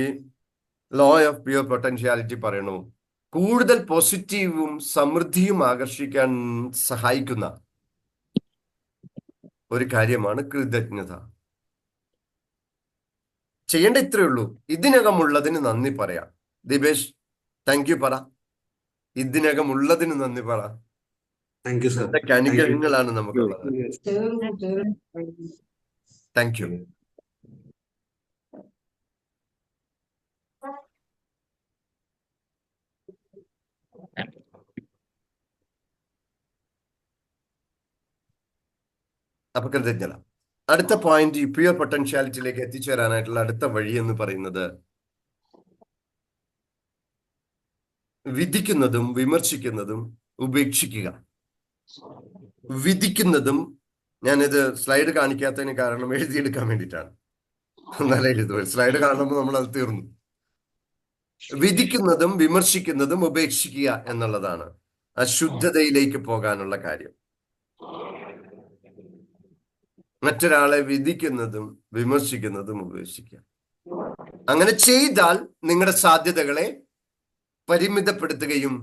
ലോ ഓഫ് പ്യുവർ പൊട്ടൻഷ്യാലിറ്റി പറയണു, കൂടുതൽ പോസിറ്റീവും സമൃദ്ധിയും ആകർഷിക്കാൻ സഹായിക്കുന്ന ഒരു കാര്യമാണ് കൃതജ്ഞത. ചെയ്യേണ്ട ഇത്രയേ ഉള്ളൂ. ഇതിനകമുള്ളതിന് നന്ദി പറയാം. ദിബേഷ്, താങ്ക് യു പറ. ഇതിനകമുള്ളതിന് നന്ദി പറ. Thank you sir. എന്തൊക്കെ അനുഗ്രഹങ്ങളാണ് നമുക്കുള്ളത്. Thank you. അപ്പൊ കൃതജ്ഞത. അടുത്ത പോയിന്റ്, പ്യുവർ പൊട്ടൻഷ്യാലിറ്റിയിലേക്ക് എത്തിച്ചേരാനായിട്ടുള്ള അടുത്ത വഴി എന്ന് പറയുന്നത് വിധിക്കുന്നതും വിമർശിക്കുന്നതും ഉപേക്ഷിക്കുക. വിധിക്കുന്നതും, ഞാനിത് സ്ലൈഡ് കാണിക്കാത്തതിന് കാരണം എഴുതിയെടുക്കാൻ വേണ്ടിയിട്ടാണ്. നല്ല എഴുതുക, സ്ലൈഡ് കാണുമ്പോൾ നമ്മൾ അത് തീർന്നു. വിധിക്കുന്നതും വിമർശിക്കുന്നതും ഉപേക്ഷിക്കുക എന്നുള്ളതാണ് അശുദ്ധതയിലേക്ക് പോകാനുള്ള കാര്യം. മറ്റൊരാളെ വിധിക്കുന്നതും വിമർശിക്കുന്നതും ഉപേക്ഷിക്കുക. അങ്ങനെ ചെയ്താൽ നിങ്ങളുടെ സാധ്യതകളെ പരിമിതപ്പെടുത്തുകയും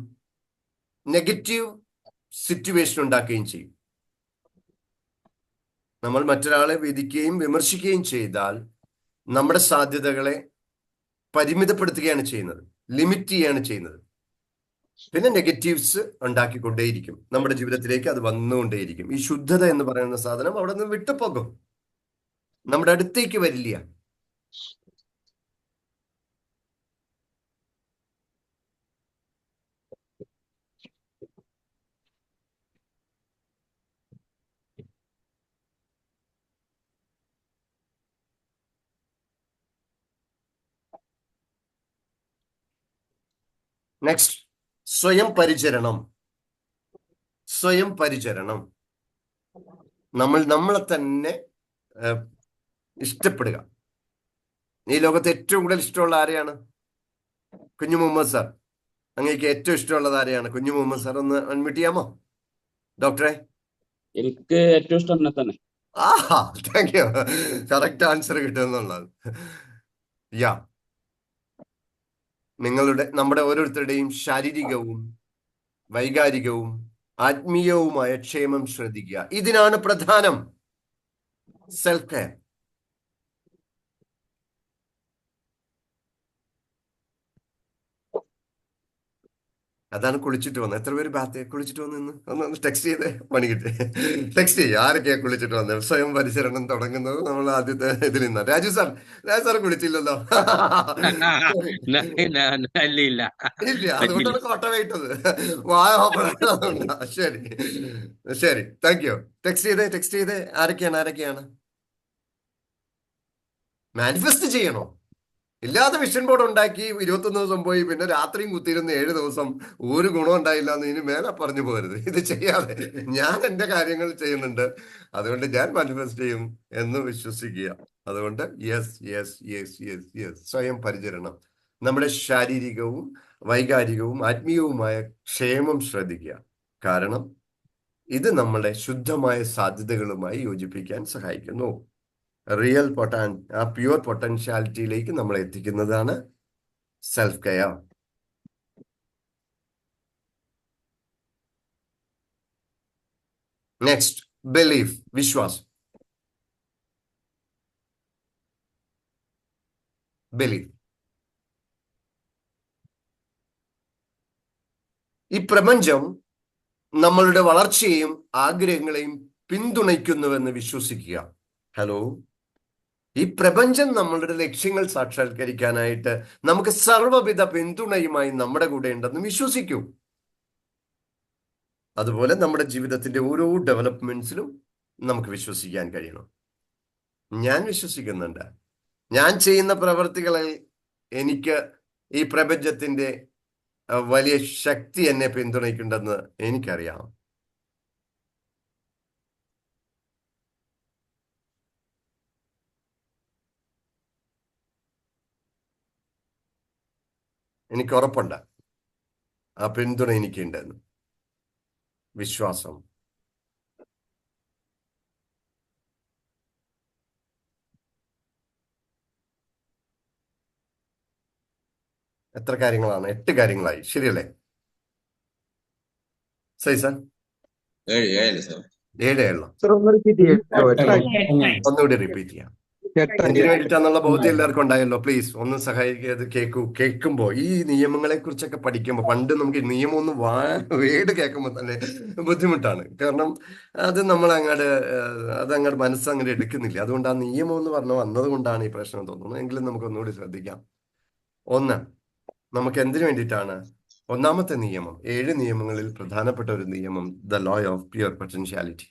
നെഗറ്റീവ് സിറ്റുവേഷൻ ഉണ്ടാക്കുകയും ചെയ്യും. നമ്മൾ മറ്റൊരാളെ വിധിക്കുകയും വിമർശിക്കുകയും ചെയ്താൽ നമ്മുടെ സാധ്യതകളെ പരിമിതപ്പെടുത്തുകയാണ് ചെയ്യുന്നത്, ലിമിറ്റ് ചെയ്യുകയാണ് ചെയ്യുന്നത്. പിന്നെ നെഗറ്റീവ്സ് ഉണ്ടാക്കിക്കൊണ്ടേയിരിക്കും. നമ്മുടെ ജീവിതത്തിലേക്ക് അത് വന്നുകൊണ്ടേയിരിക്കും. ഈ ശുദ്ധത എന്ന് പറയുന്ന സാധനം അവിടെ നിന്ന് വിട്ടുപോകും, നമ്മുടെ അടുത്തേക്ക് വരില്ല. നെക്സ്റ്റ്, സ്വയം പരിചരണം. സ്വയം പരിചരണം, നമ്മളെ തന്നെ ഇഷ്ടപ്പെടുക. ഈ ലോകത്ത് ഏറ്റവും കൂടുതൽ ഇഷ്ടമുള്ള ആരെയാണ്? കുഞ്ഞു മുഹമ്മദ് സാർ, അങ്ങേക്ക് ഏറ്റവും ഇഷ്ടമുള്ളത് ആരെയാണ്? കുഞ്ഞു മുഹമ്മദ് സാർ ഒന്ന് അൺമ്യൂട്ട് ചെയ്യാമോ ഡോക്ടറെ? എനിക്ക് ഏറ്റവും ഇഷ്ടം എന്നെ തന്നെ. ആഹാ, താങ്ക് യു. കറക്റ്റ് ആൻസർ കിട്ടുമെന്നുള്ളത്. യാ, നമ്മുടെ ഓരോരുത്തരുടെയും ശാരീരികവും വൈകാരികവും ആത്മീയവുമായ ക്ഷേമം ശ്രദ്ധിക്കുക. ഇതിനാണ് പ്രധാനം സെൽഫ് കെയർ. അതാണ് കുളിച്ചിട്ട് വന്നത്. എത്ര പേര് ബാത്ത് കുളിച്ചിട്ട് വന്നു? ഒന്ന് ടെക്സ്റ്റ് ചെയ്ത് പണി കിട്ടി. ടെക്സ്റ്റ് ചെയ്യുക, ആരൊക്കെയാ കുളിച്ചിട്ട് വന്നത്? സ്വയം പരിചരണം തുടങ്ങുന്നത് നമ്മൾ ആദ്യത്തെ ഇതിൽ നിന്നാ. രാജു സാർ കുളിച്ചില്ലല്ലോ. ഇല്ല, അതുകൊണ്ടാണ് കോട്ട വേട്ടത്. ശരി ശരി, താങ്ക് യു. ടെക്സ്റ്റ് ചെയ്തേ. ആരൊക്കെയാണ്? മാനിഫെസ്റ്റ് ചെയ്യണോ? ഇല്ലാതെ വിഷൻ ബോർഡ് ഉണ്ടാക്കി 21 ദിവസം പോയി, പിന്നെ രാത്രിയും കുത്തിയിരുന്ന് 7 ദിവസം ഒരു ഗുണം ഉണ്ടായില്ല എന്ന് ഇനി മേലെ പറഞ്ഞു പോകരുത്. ഇത് ചെയ്യാതെ ഞാൻ എന്റെ കാര്യങ്ങൾ ചെയ്യുന്നുണ്ട്, അതുകൊണ്ട് ഞാൻ മാനിഫെസ്റ്റ് ചെയ്യും എന്ന് വിശ്വസിക്കുക. അതുകൊണ്ട് യെസ്, സ്വയം പരിചരണം. നമ്മുടെ ശാരീരികവും വൈകാരികവും ആത്മീയവുമായ ക്ഷേമം ശ്രദ്ധിക്കുക. കാരണം ഇത് നമ്മളെ ശുദ്ധമായ സാധ്യതകളുമായി യോജിപ്പിക്കാൻ സഹായിക്കുന്നു. പ്യുവർ പൊട്ടൻഷ്യാലിറ്റിയിലേക്ക് നമ്മളെ എത്തിക്കുന്നതാണ് സെൽഫ് കെയർ. നെക്സ്റ്റ്, ബിലീഫ്, വിശ്വാസം. ബിലീഫ്. ഈ പ്രപഞ്ചം നമ്മളുടെ വളർച്ചയെയും ആഗ്രഹങ്ങളെയും പിന്തുണയ്ക്കുന്നുവെന്ന് വിശ്വസിക്കുക. ഹലോ, ഈ പ്രപഞ്ചം നമ്മളുടെ ലക്ഷ്യങ്ങൾ സാക്ഷാത്കരിക്കാനായിട്ട് നമുക്ക് സർവ്വവിധ പിന്തുണയുമായി നമ്മുടെ കൂടെ ഉണ്ടെന്ന് വിശ്വസിക്കൂ. അതുപോലെ നമ്മുടെ ജീവിതത്തിന്റെ ഓരോ ഡെവലപ്മെന്റ്സിലും നമുക്ക് വിശ്വസിക്കാൻ കഴിയണം. ഞാൻ വിശ്വസിക്കുന്നുണ്ട്, ഞാൻ ചെയ്യുന്ന പ്രവർത്തികളിൽ എനിക്ക് ഈ പ്രപഞ്ചത്തിന്റെ വലിയ ശക്തി എന്നെ പിന്തുണയ്ക്കുന്നുണ്ടെന്ന് എനിക്കറിയാം. എനിക്ക് ഉറപ്പുണ്ട് ആ പിന്തുണ എനിക്കുണ്ടെന്ന്. വിശ്വാസം. എത്ര കാര്യങ്ങളാണ്? 8 കാര്യങ്ങളായി, ശരിയല്ലേ? സൈ സാർ 7 സർ ഒന്ന് റിപ്പീറ്റ് ചെയ്യാം. ഒന്നുകൂടി റിപ്പീറ്റ് ചെയ്യാം. 8 എന്തിനു വേണ്ടിയിട്ടാന്നുള്ള ബോധ്യം എല്ലാവർക്കും ഉണ്ടായല്ലോ. പ്ലീസ് ഒന്ന് സഹായിക്കാതെ കേൾക്കുമ്പോ ഈ നിയമങ്ങളെ കുറിച്ചൊക്കെ പഠിക്കുമ്പോൾ പണ്ട് നമുക്ക് നിയമം ഒന്ന് വേട് കേൾക്കുമ്പോൾ തന്നെ ബുദ്ധിമുട്ടാണ്. കാരണം അത് നമ്മൾ അതങ്ങോട്ട് മനസ്സങ്ങോട്ട് എടുക്കുന്നില്ല. അതുകൊണ്ട് ആ നിയമം എന്ന് പറഞ്ഞു വന്നത് കൊണ്ടാണ് ഈ പ്രശ്നം തോന്നുന്നത്. എങ്കിലും നമുക്ക് ഒന്നുകൂടി ശ്രദ്ധിക്കാം. ഒന്ന്, നമുക്ക് എന്തിനു വേണ്ടിയിട്ടാണ്? ഒന്നാമത്തെ നിയമം, 7 നിയമങ്ങളിൽ പ്രധാനപ്പെട്ട ഒരു നിയമം, the law of pure potentiality.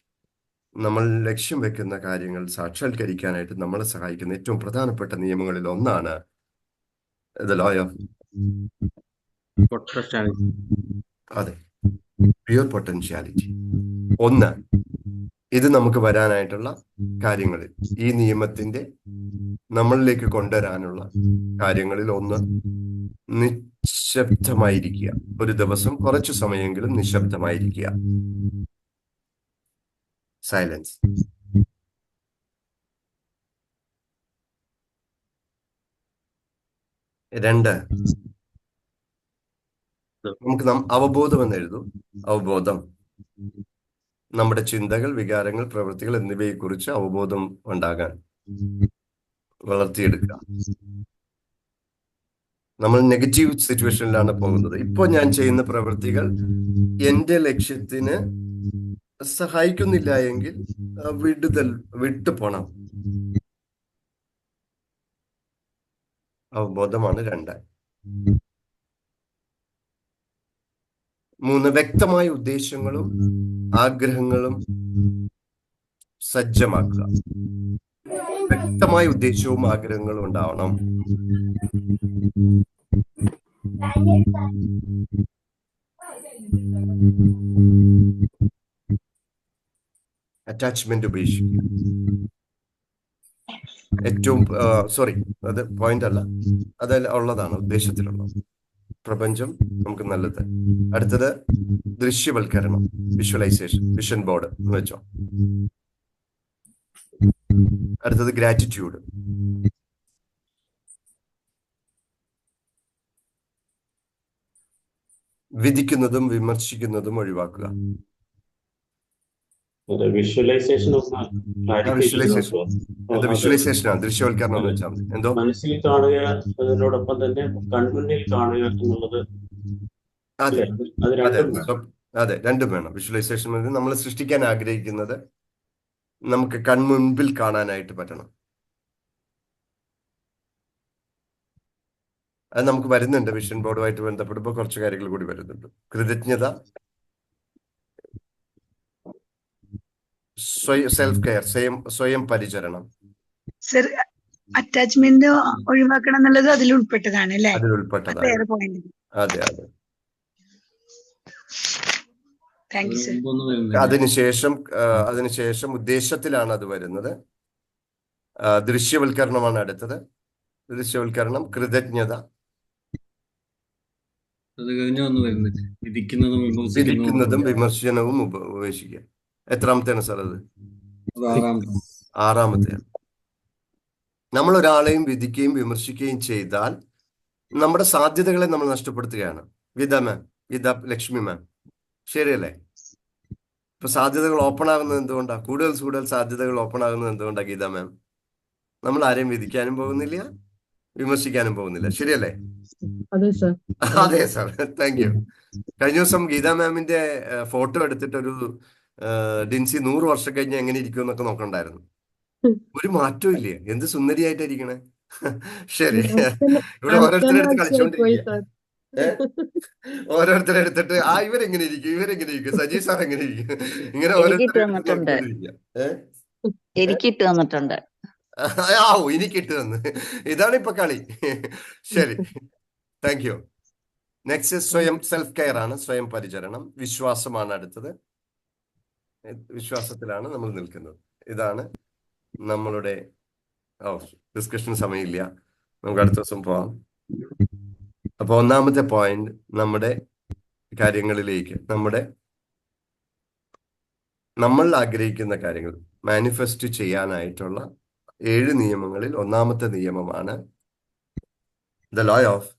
നമ്മൾ ലക്ഷ്യം വെക്കുന്ന കാര്യങ്ങൾ സാക്ഷാത്കരിക്കാനായിട്ട് നമ്മളെ സഹായിക്കുന്ന ഏറ്റവും പ്രധാനപ്പെട്ട നിയമങ്ങളിൽ ഒന്നാണ് ദ ലോ ഓഫ് അതെ പ്യുവർ പൊട്ടൻഷ്യാലിറ്റി. ഒന്ന്, ഇത് നമുക്ക് വരാനായിട്ടുള്ള കാര്യങ്ങളിൽ, ഈ നിയമത്തിന്റെ നമ്മളിലേക്ക് കൊണ്ടുവരാനുള്ള കാര്യങ്ങളിൽ ഒന്ന്, നിശബ്ദമായിരിക്കുക. ഒരു ദിവസം കുറച്ചു സമയമെങ്കിലും നിശബ്ദമായിരിക്കുക. സൈലൻസ്. രണ്ട്, നമുക്ക് അവബോധം എന്ന് എഴുതും. അവബോധം, നമ്മുടെ ചിന്തകൾ, വികാരങ്ങൾ, പ്രവൃത്തികൾ എന്നിവയെക്കുറിച്ച് അവബോധം ഉണ്ടാകാൻ വളർത്തിയെടുക്കുക. നമ്മൾ നെഗറ്റീവ് സിറ്റുവേഷനിലാണ് പോകുന്നത്. ഇപ്പോൾ ഞാൻ ചെയ്യുന്ന പ്രവൃത്തികൾ എന്റെ ലക്ഷ്യത്തിന് സഹായിക്കുന്നില്ല എങ്കിൽ വിട്ടുപോണം. അവബോധമാണ് 2. 3, വ്യക്തമായ ഉദ്ദേശങ്ങളും ആഗ്രഹങ്ങളും സജ്ജമാക്കുക. വ്യക്തമായ ഉദ്ദേശവും ആഗ്രഹങ്ങളും ഉണ്ടാവണം. അറ്റാച്ച്മെന്റ് ഉപേക്ഷിക്കുക. ഏറ്റവും അത് പോയിന്റ് അല്ല, അതല്ല ഉള്ളതാണ്, ഉദ്ദേശത്തിലുള്ളത്. പ്രപഞ്ചം നമുക്ക് നല്ലത്. അടുത്തത് ദൃശ്യവൽക്കരണം, വിഷ്വലൈസേഷൻ, വിഷൻ ബോർഡ് എന്ന് വെച്ചോ. അടുത്തത് ഗ്രാറ്റിറ്റ്യൂഡ്. വിധിക്കുന്നതും വിമർശിക്കുന്നതും ഒഴിവാക്കുക. വിഷ്വലൈസേഷൻ വിഷ്വലൈസേഷനാണ്, ദൃശ്യവൽക്കരണം എന്ന് വെച്ചാൽ എന്തോ മനസ്സിൽ കാണുക, അതിനോടൊപ്പം തന്നെ കൺമുന്നിൽ കാണുക എന്നുള്ളത്. അതെ അതെ, രണ്ടും വേണം. വിഷ്വലൈസേഷൻ നമ്മൾ സൃഷ്ടിക്കാൻ ആഗ്രഹിക്കുന്നത് നമുക്ക് കൺമുൻപിൽ കാണാനായിട്ട് പറ്റണം. അത് നമുക്ക് വരുന്നുണ്ട്. വിഷൻ ബോർഡുമായിട്ട് ബന്ധപ്പെടുമ്പോൾ കുറച്ച് കാര്യങ്ങൾ കൂടി വരുന്നുണ്ട്. കൃതജ്ഞത, സെൽഫ് കെയർ, സ്വയം പരിചരണം. സർ, അറ്റാച്ച്മെന്റ് ഒഴിവാക്കണം എന്നുള്ളത് അതിൽ ഉൾപ്പെട്ടതാണ് അല്ലേ? അതിലുൾപ്പെട്ടതാണ്. അതെ അതെ. Thank you sir. അതിനുശേഷം ഉദ്ദേശത്തിലാണ് അത് വരുന്നത്. ദൃശ്യവൽക്കരണമാണ് അടുത്തത്. ദൃശ്യവൽക്കരണം, കൃതജ്ഞത, അത് കഴിഞ്ഞൊന്നും വരുന്നില്ല. വിധിക്കുന്നതും വിമർശനവും ഉപേക്ഷിക്കുക. എത്രാമത്തെയാണ് സാർ അത്? 6-ാമത്തെയാണ്. നമ്മൾ ഒരാളെയും വിധിക്കുകയും വിമർശിക്കുകയും ചെയ്താൽ നമ്മുടെ സാധ്യതകളെ നമ്മൾ നഷ്ടപ്പെടുത്തുകയാണ്. ഗീത ലക്ഷ്മി മാം, ശരിയല്ലേ? ഇപ്പൊ സാധ്യതകൾ ഓപ്പൺ ആകുന്നത് എന്തുകൊണ്ടാണ്? കൂടുതൽ സാധ്യതകൾ ഓപ്പൺ ആകുന്നത് എന്തുകൊണ്ടാണ് ഗീത മാം? നമ്മൾ ആരെയും വിധിക്കാനും പോകുന്നില്ല, വിമർശിക്കാനും പോകുന്നില്ല, ശരിയല്ലേ? അതെ സാർ, താങ്ക് യു. കഴിഞ്ഞ ദിവസം ഗീത മാമിന്റെ ഫോട്ടോ എടുത്തിട്ടൊരു ഡിൻസി 100 വർഷം കഴിഞ്ഞ് എങ്ങനെ ഇരിക്കും എന്നൊക്കെ നോക്കണ്ടായിരുന്നു. ഒരു മാറ്റവും ഇല്ലേ, എന്ത് സുന്ദരിയായിട്ടായിരിക്കണേ. ശരി, ഇവിടെ ഓരോരുത്തരെടുത്ത് കളിച്ചോണ്ടിരിക്കുക. ഓരോരുത്തരെടുത്തിട്ട് ഇവരെങ്ങനെ ഇരിക്കും, സജി സാർ എങ്ങനെ ഇരിക്കും, ഇങ്ങനെ ഓരോരുത്തരെടുത്തിട്ട് എനിക്കിട്ട് തന്നിട്ടുണ്ട്. എനിക്കിട്ട് തന്ന്. ഇതാണ് ഇപ്പൊ കളി. ശരി, thank you. Next self care ആണ്, സ്വയം പരിചരണം. വിശ്വാസമാണ് അടുത്തത്. വിശ്വാസത്തിലാണ് നമ്മൾ നിൽക്കുന്നത്. ഇതാണ് നമ്മളുടെ ഡിസ്കഷന് സമയമില്ല, നമുക്ക് അടുത്ത ദിവസം പോവാം. അപ്പൊ ഒന്നാമത്തെ പോയിന്റ്, നമ്മുടെ കാര്യങ്ങളിലേക്ക്, നമ്മൾ ആഗ്രഹിക്കുന്ന കാര്യങ്ങൾ മാനിഫെസ്റ്റ് ചെയ്യാനായിട്ടുള്ള 7 നിയമങ്ങളിൽ ഒന്നാമത്തെ നിയമമാണ് the law of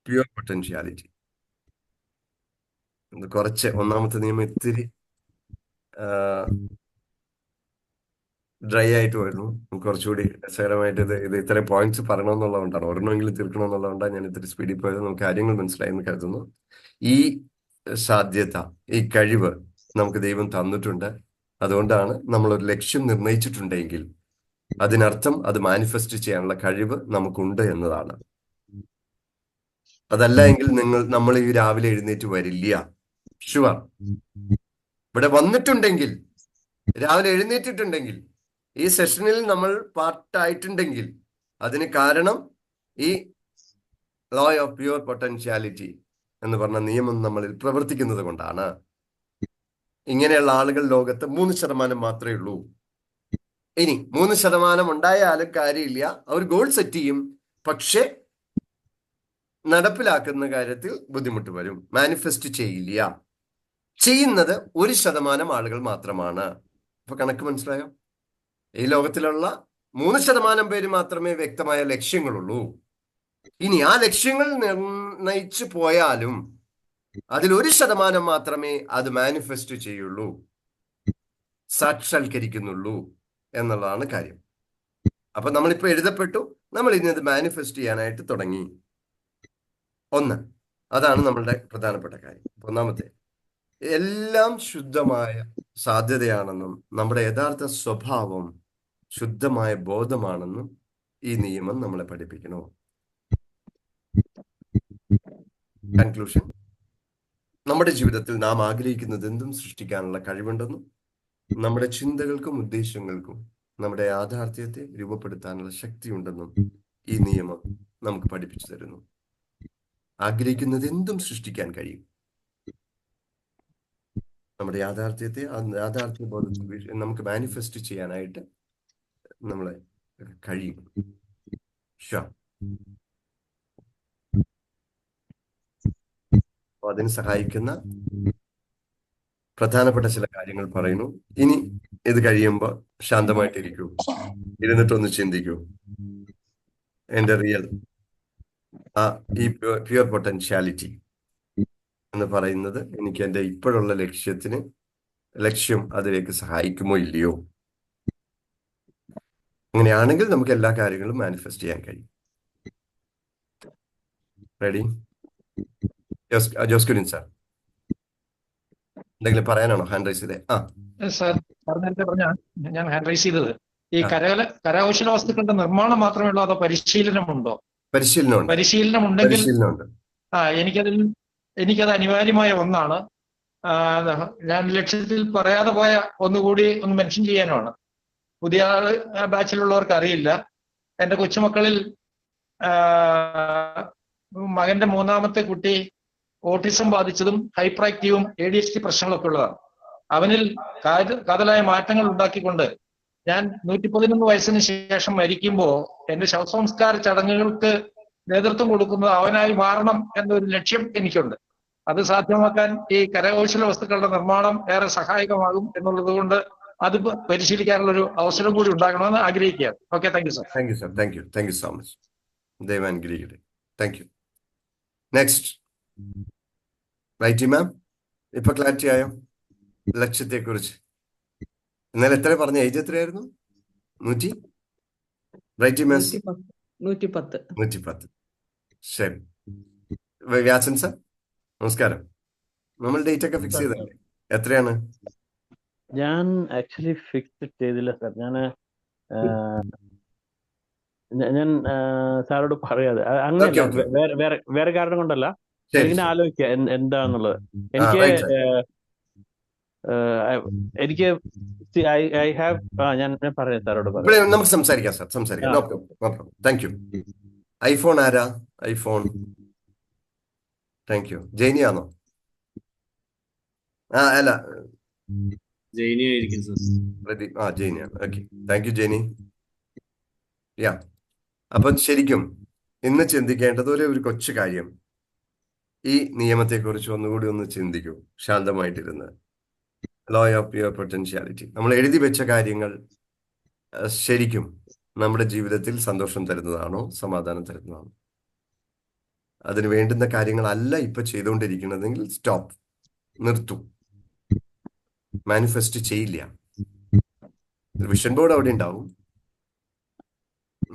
pure potentiality. ഒന്നാമത്തെ നിയമം ഇത്തിരി ഡ്രൈ ആയിട്ട് വരുന്നു. കുറച്ചുകൂടി രസകരമായിട്ട് ഇത് ഇത്രയും പോയിന്റ്സ് പറയണമെന്നുള്ളതുകൊണ്ടാണ്, ഒരെണ്ണമെങ്കിലും തീർക്കണമെന്നുള്ളതുകൊണ്ടാണ് ഞാൻ ഇത്തിരി സ്പീഡിൽ പോയത്. നമുക്ക് കാര്യങ്ങൾ മനസ്സിലായെന്ന് കരുതുന്നു. ഈ സാധ്യത, ഈ കഴിവ് നമുക്ക് ദൈവം തന്നിട്ടുണ്ട്. അതുകൊണ്ടാണ് നമ്മളൊരു ലക്ഷ്യം നിർണയിച്ചിട്ടുണ്ടെങ്കിൽ അതിനർത്ഥം അത് മാനിഫെസ്റ്റ് ചെയ്യാനുള്ള കഴിവ് നമുക്കുണ്ട് എന്നതാണ്. അതല്ല എങ്കിൽ നമ്മൾ ഈ രാവിലെ എഴുന്നേറ്റ് വരില്ല. ഷുവർ. ഇവിടെ വന്നിട്ടുണ്ടെങ്കിൽ, രാവിലെ എഴുന്നേറ്റിട്ടുണ്ടെങ്കിൽ, ഈ സെഷനിൽ നമ്മൾ പാർട്ടായിട്ടുണ്ടെങ്കിൽ അതിന് കാരണം ഈ ലോ ഓഫ് പ്യുവർ പൊട്ടൻഷ്യാലിറ്റി എന്ന് പറഞ്ഞ നിയമം നമ്മളിൽ പ്രവർത്തിക്കുന്നത് കൊണ്ടാണ്. ഇങ്ങനെയുള്ള ആളുകൾ ലോകത്ത് 3% മാത്രമേ ഉള്ളൂ. ഇനി 3% ഉണ്ടായാലും കാര്യമില്ല. അവർ ഗോൾ സെറ്റ് ചെയ്യും, പക്ഷെ നടപ്പിലാക്കുന്ന കാര്യത്തിൽ ബുദ്ധിമുട്ട് വരും. മാനിഫെസ്റ്റ് ചെയ്യില്ല. ചെയ്യുന്നത് 1% ആളുകൾ മാത്രമാണ്. അപ്പൊ കണക്ക് മനസ്സിലായോ? ഈ ലോകത്തിലുള്ള 3% പേര് മാത്രമേ വ്യക്തമായ ലക്ഷ്യങ്ങളുള്ളൂ. ഇനി ആ ലക്ഷ്യങ്ങൾ നിർണയിച്ചു പോയാലും അതിൽ 1% മാത്രമേ അത് മാനിഫെസ്റ്റ് ചെയ്യുള്ളൂ, സാക്ഷാത്കരിക്കുന്നുള്ളൂ എന്നുള്ളതാണ് കാര്യം. അപ്പൊ നമ്മളിപ്പോ എഴുതപ്പെട്ടു, നമ്മൾ ഇനി അത് മാനിഫെസ്റ്റ് ചെയ്യാനായിട്ട് തുടങ്ങി. അതാണ് നമ്മളുടെ പ്രധാനപ്പെട്ട കാര്യം. ഒന്നാമത്തെ, എല്ലാം ശുദ്ധമായ സാധ്യതയാണെന്നും നമ്മുടെ യഥാർത്ഥ സ്വഭാവം ശുദ്ധമായ ബോധമാണെന്നും ഈ നിയമം നമ്മളെ പഠിപ്പിക്കണോ. കൺക്ലൂഷൻ: നമ്മുടെ ജീവിതത്തിൽ നാം ആഗ്രഹിക്കുന്നത് എന്തും സൃഷ്ടിക്കാനുള്ള കഴിവുണ്ടെന്നും നമ്മുടെ ചിന്തകൾക്കും ഉദ്ദേശങ്ങൾക്കും നമ്മുടെ യാഥാർത്ഥ്യത്തെ രൂപപ്പെടുത്താനുള്ള ശക്തിയുണ്ടെന്നും ഈ നിയമം നമുക്ക് പഠിപ്പിച്ചു തരുന്നു. ആഗ്രഹിക്കുന്നത് എന്തും സൃഷ്ടിക്കാൻ കഴിയും. നമ്മുടെ യാഥാർത്ഥ്യ ബോധത്തിൽ നമുക്ക് മാനിഫെസ്റ്റ് ചെയ്യാനായിട്ട് നമ്മളെ കഴിയും. അതിന് സഹായിക്കുന്ന പ്രധാനപ്പെട്ട ചില കാര്യങ്ങൾ പറയുന്നു. ഇനി ഇത് കഴിയുമ്പോൾ ശാന്തമായിട്ടിരിക്കൂ, ഇരുന്നിട്ടൊന്ന് ചിന്തിക്കൂ. എന്റെ റിയൽ ഈ പ്യുവർ പൊട്ടൻഷ്യാലിറ്റി എന്ന് പറയുന്നത് എനിക്ക് എൻ്റെ ഇപ്പോഴുള്ള ലക്ഷ്യം അതിലേക്ക് സഹായിക്കുമോ ഇല്ലയോ? അങ്ങനെയാണെങ്കിൽ നമുക്ക് എല്ലാ കാര്യങ്ങളും മാനിഫെസ്റ്റ് ചെയ്യാൻ കഴിയും. റെഡി? ജോസ്കുലിൻ സാർ, എന്തെങ്കിലും പറയാനാണോ ഹാൻഡ് റൈസ് ചെയ്തേ? സാർ നേരത്തെ ഞാൻ ഹാൻഡ് റൈസ് ചെയ്തത് ഈ കരകൗശല വസ്തുക്കളുടെ നിർമ്മാണം മാത്രമേ ഉള്ളൂ, അതോ പരിശീലനമുണ്ടോ? പരിശീലനം ഉണ്ടെങ്കിൽ എനിക്കത് അനിവാര്യമായ ഒന്നാണ്. ഞാൻ ലക്ഷ്യത്തിൽ പറയാതെ പോയ ഒന്നുകൂടി ഒന്ന് മെൻഷൻ ചെയ്യാനുമാണ്. പുതിയ ബാച്ചിലുള്ളവർക്ക് അറിയില്ല, എൻ്റെ കൊച്ചുമക്കളിൽ മകന്റെ 3ാമത്തെ കുട്ടി ഓട്ടിസം ബാധിച്ചതും ഹൈപ്പർ ആക്റ്റീവും ADHD പ്രശ്നങ്ങളൊക്കെ ഉള്ളതാണ്. അവനിൽ കാതലായ മാറ്റങ്ങൾ ഉണ്ടാക്കിക്കൊണ്ട് ഞാൻ 111 വയസ്സിന് ശേഷം മരിക്കുമ്പോൾ എന്റെ ശവസംസ്കാര ചടങ്ങുകൾക്ക് നേതൃത്വം കൊടുക്കുന്നത് അവനായി മാറണം എന്നൊരു ലക്ഷ്യം എനിക്കുണ്ട്. അത് സാധ്യമാക്കാൻ ഈ കരകൗശല വസ്തുക്കളുടെ നിർമ്മാണം ഏറെ സഹായകമാകും എന്നുള്ളത് കൊണ്ട് അത് പരിശീലിക്കാനുള്ള ഒരു അവസരം കൂടി ഉണ്ടാകണമെന്ന് ആഗ്രഹിക്കുകയാണ്. Okay, thank you sir. Thank you so much. ദൈവം അനുഗ്രഹിക്കട്ടെ. Thank you. നെക്സ്റ്റ് റൈറ്റി മാം, ഇപ്പൊ ക്ലാരിറ്റി ആയോ ലക്ഷ്യത്തെ കുറിച്ച്? ഇന്നലെ എത്ര പറഞ്ഞ ഏജ് എത്രയായിരുന്നു? 100? റൈറ്റി മാം 110. ശരി. വ്യാസൻ സാർ നമസ്കാരം. നമ്മൾ ഡേറ്റ് ഒക്കെ ഫിക്സ് ചെയ്തല്ലേ? എത്രയാണ്? ഞാൻ ആക്ച്വലി ഫിക്സ് ചെയ്തില്ല സാർ. ഞാൻ സാറോട് പറയാതെ അങ്ങനെയല്ല, വേറെ കാരണം കൊണ്ടല്ല, ഇങ്ങനെ ആലോചിക്കുക എന്താന്നുള്ളത്. എനിക്ക് ഐ ഹാവ് ഞാൻ പറയാം സാറോട് പറയാം. നമുക്ക് സംസാരിക്കാം സാർ, സംസാരിക്കാം. Thank you. ഐഫോൺ ആരാ? ഐഫോൺ. Thank you. ജെയിനിയാണോ? അല്ല, ജെയിനിയാണ്. Okay, thank you Jainy. അപ്പൊ ശരിക്കും ഇന്ന് ചിന്തിക്കേണ്ടത് ഒരു കൊച്ചു കാര്യം. ഈ നിയമത്തെക്കുറിച്ച് ഒന്നുകൂടി ഒന്ന് ചിന്തിക്കൂ, ശാന്തമായിട്ടിരുന്ന്. ലോ ഓഫ് പ്യുവർ പൊട്ടൻഷ്യാലിറ്റി നമ്മൾ എഴുതി വെച്ച കാര്യങ്ങൾ ശരിക്കും നമ്മുടെ ജീവിതത്തിൽ സന്തോഷം തരുന്നതാണോ, സമാധാനം തരുന്നതാണോ? അതിന് വേണ്ടുന്ന കാര്യങ്ങളല്ല ഇപ്പൊ ചെയ്തുകൊണ്ടിരിക്കുന്നതെങ്കിൽ സ്റ്റോപ്പ്, നിർത്തൂ. മാനിഫെസ്റ്റ് ചെയ്യില്ല. വിഷൻ ബോർഡ് അവിടെ ഉണ്ടാവും.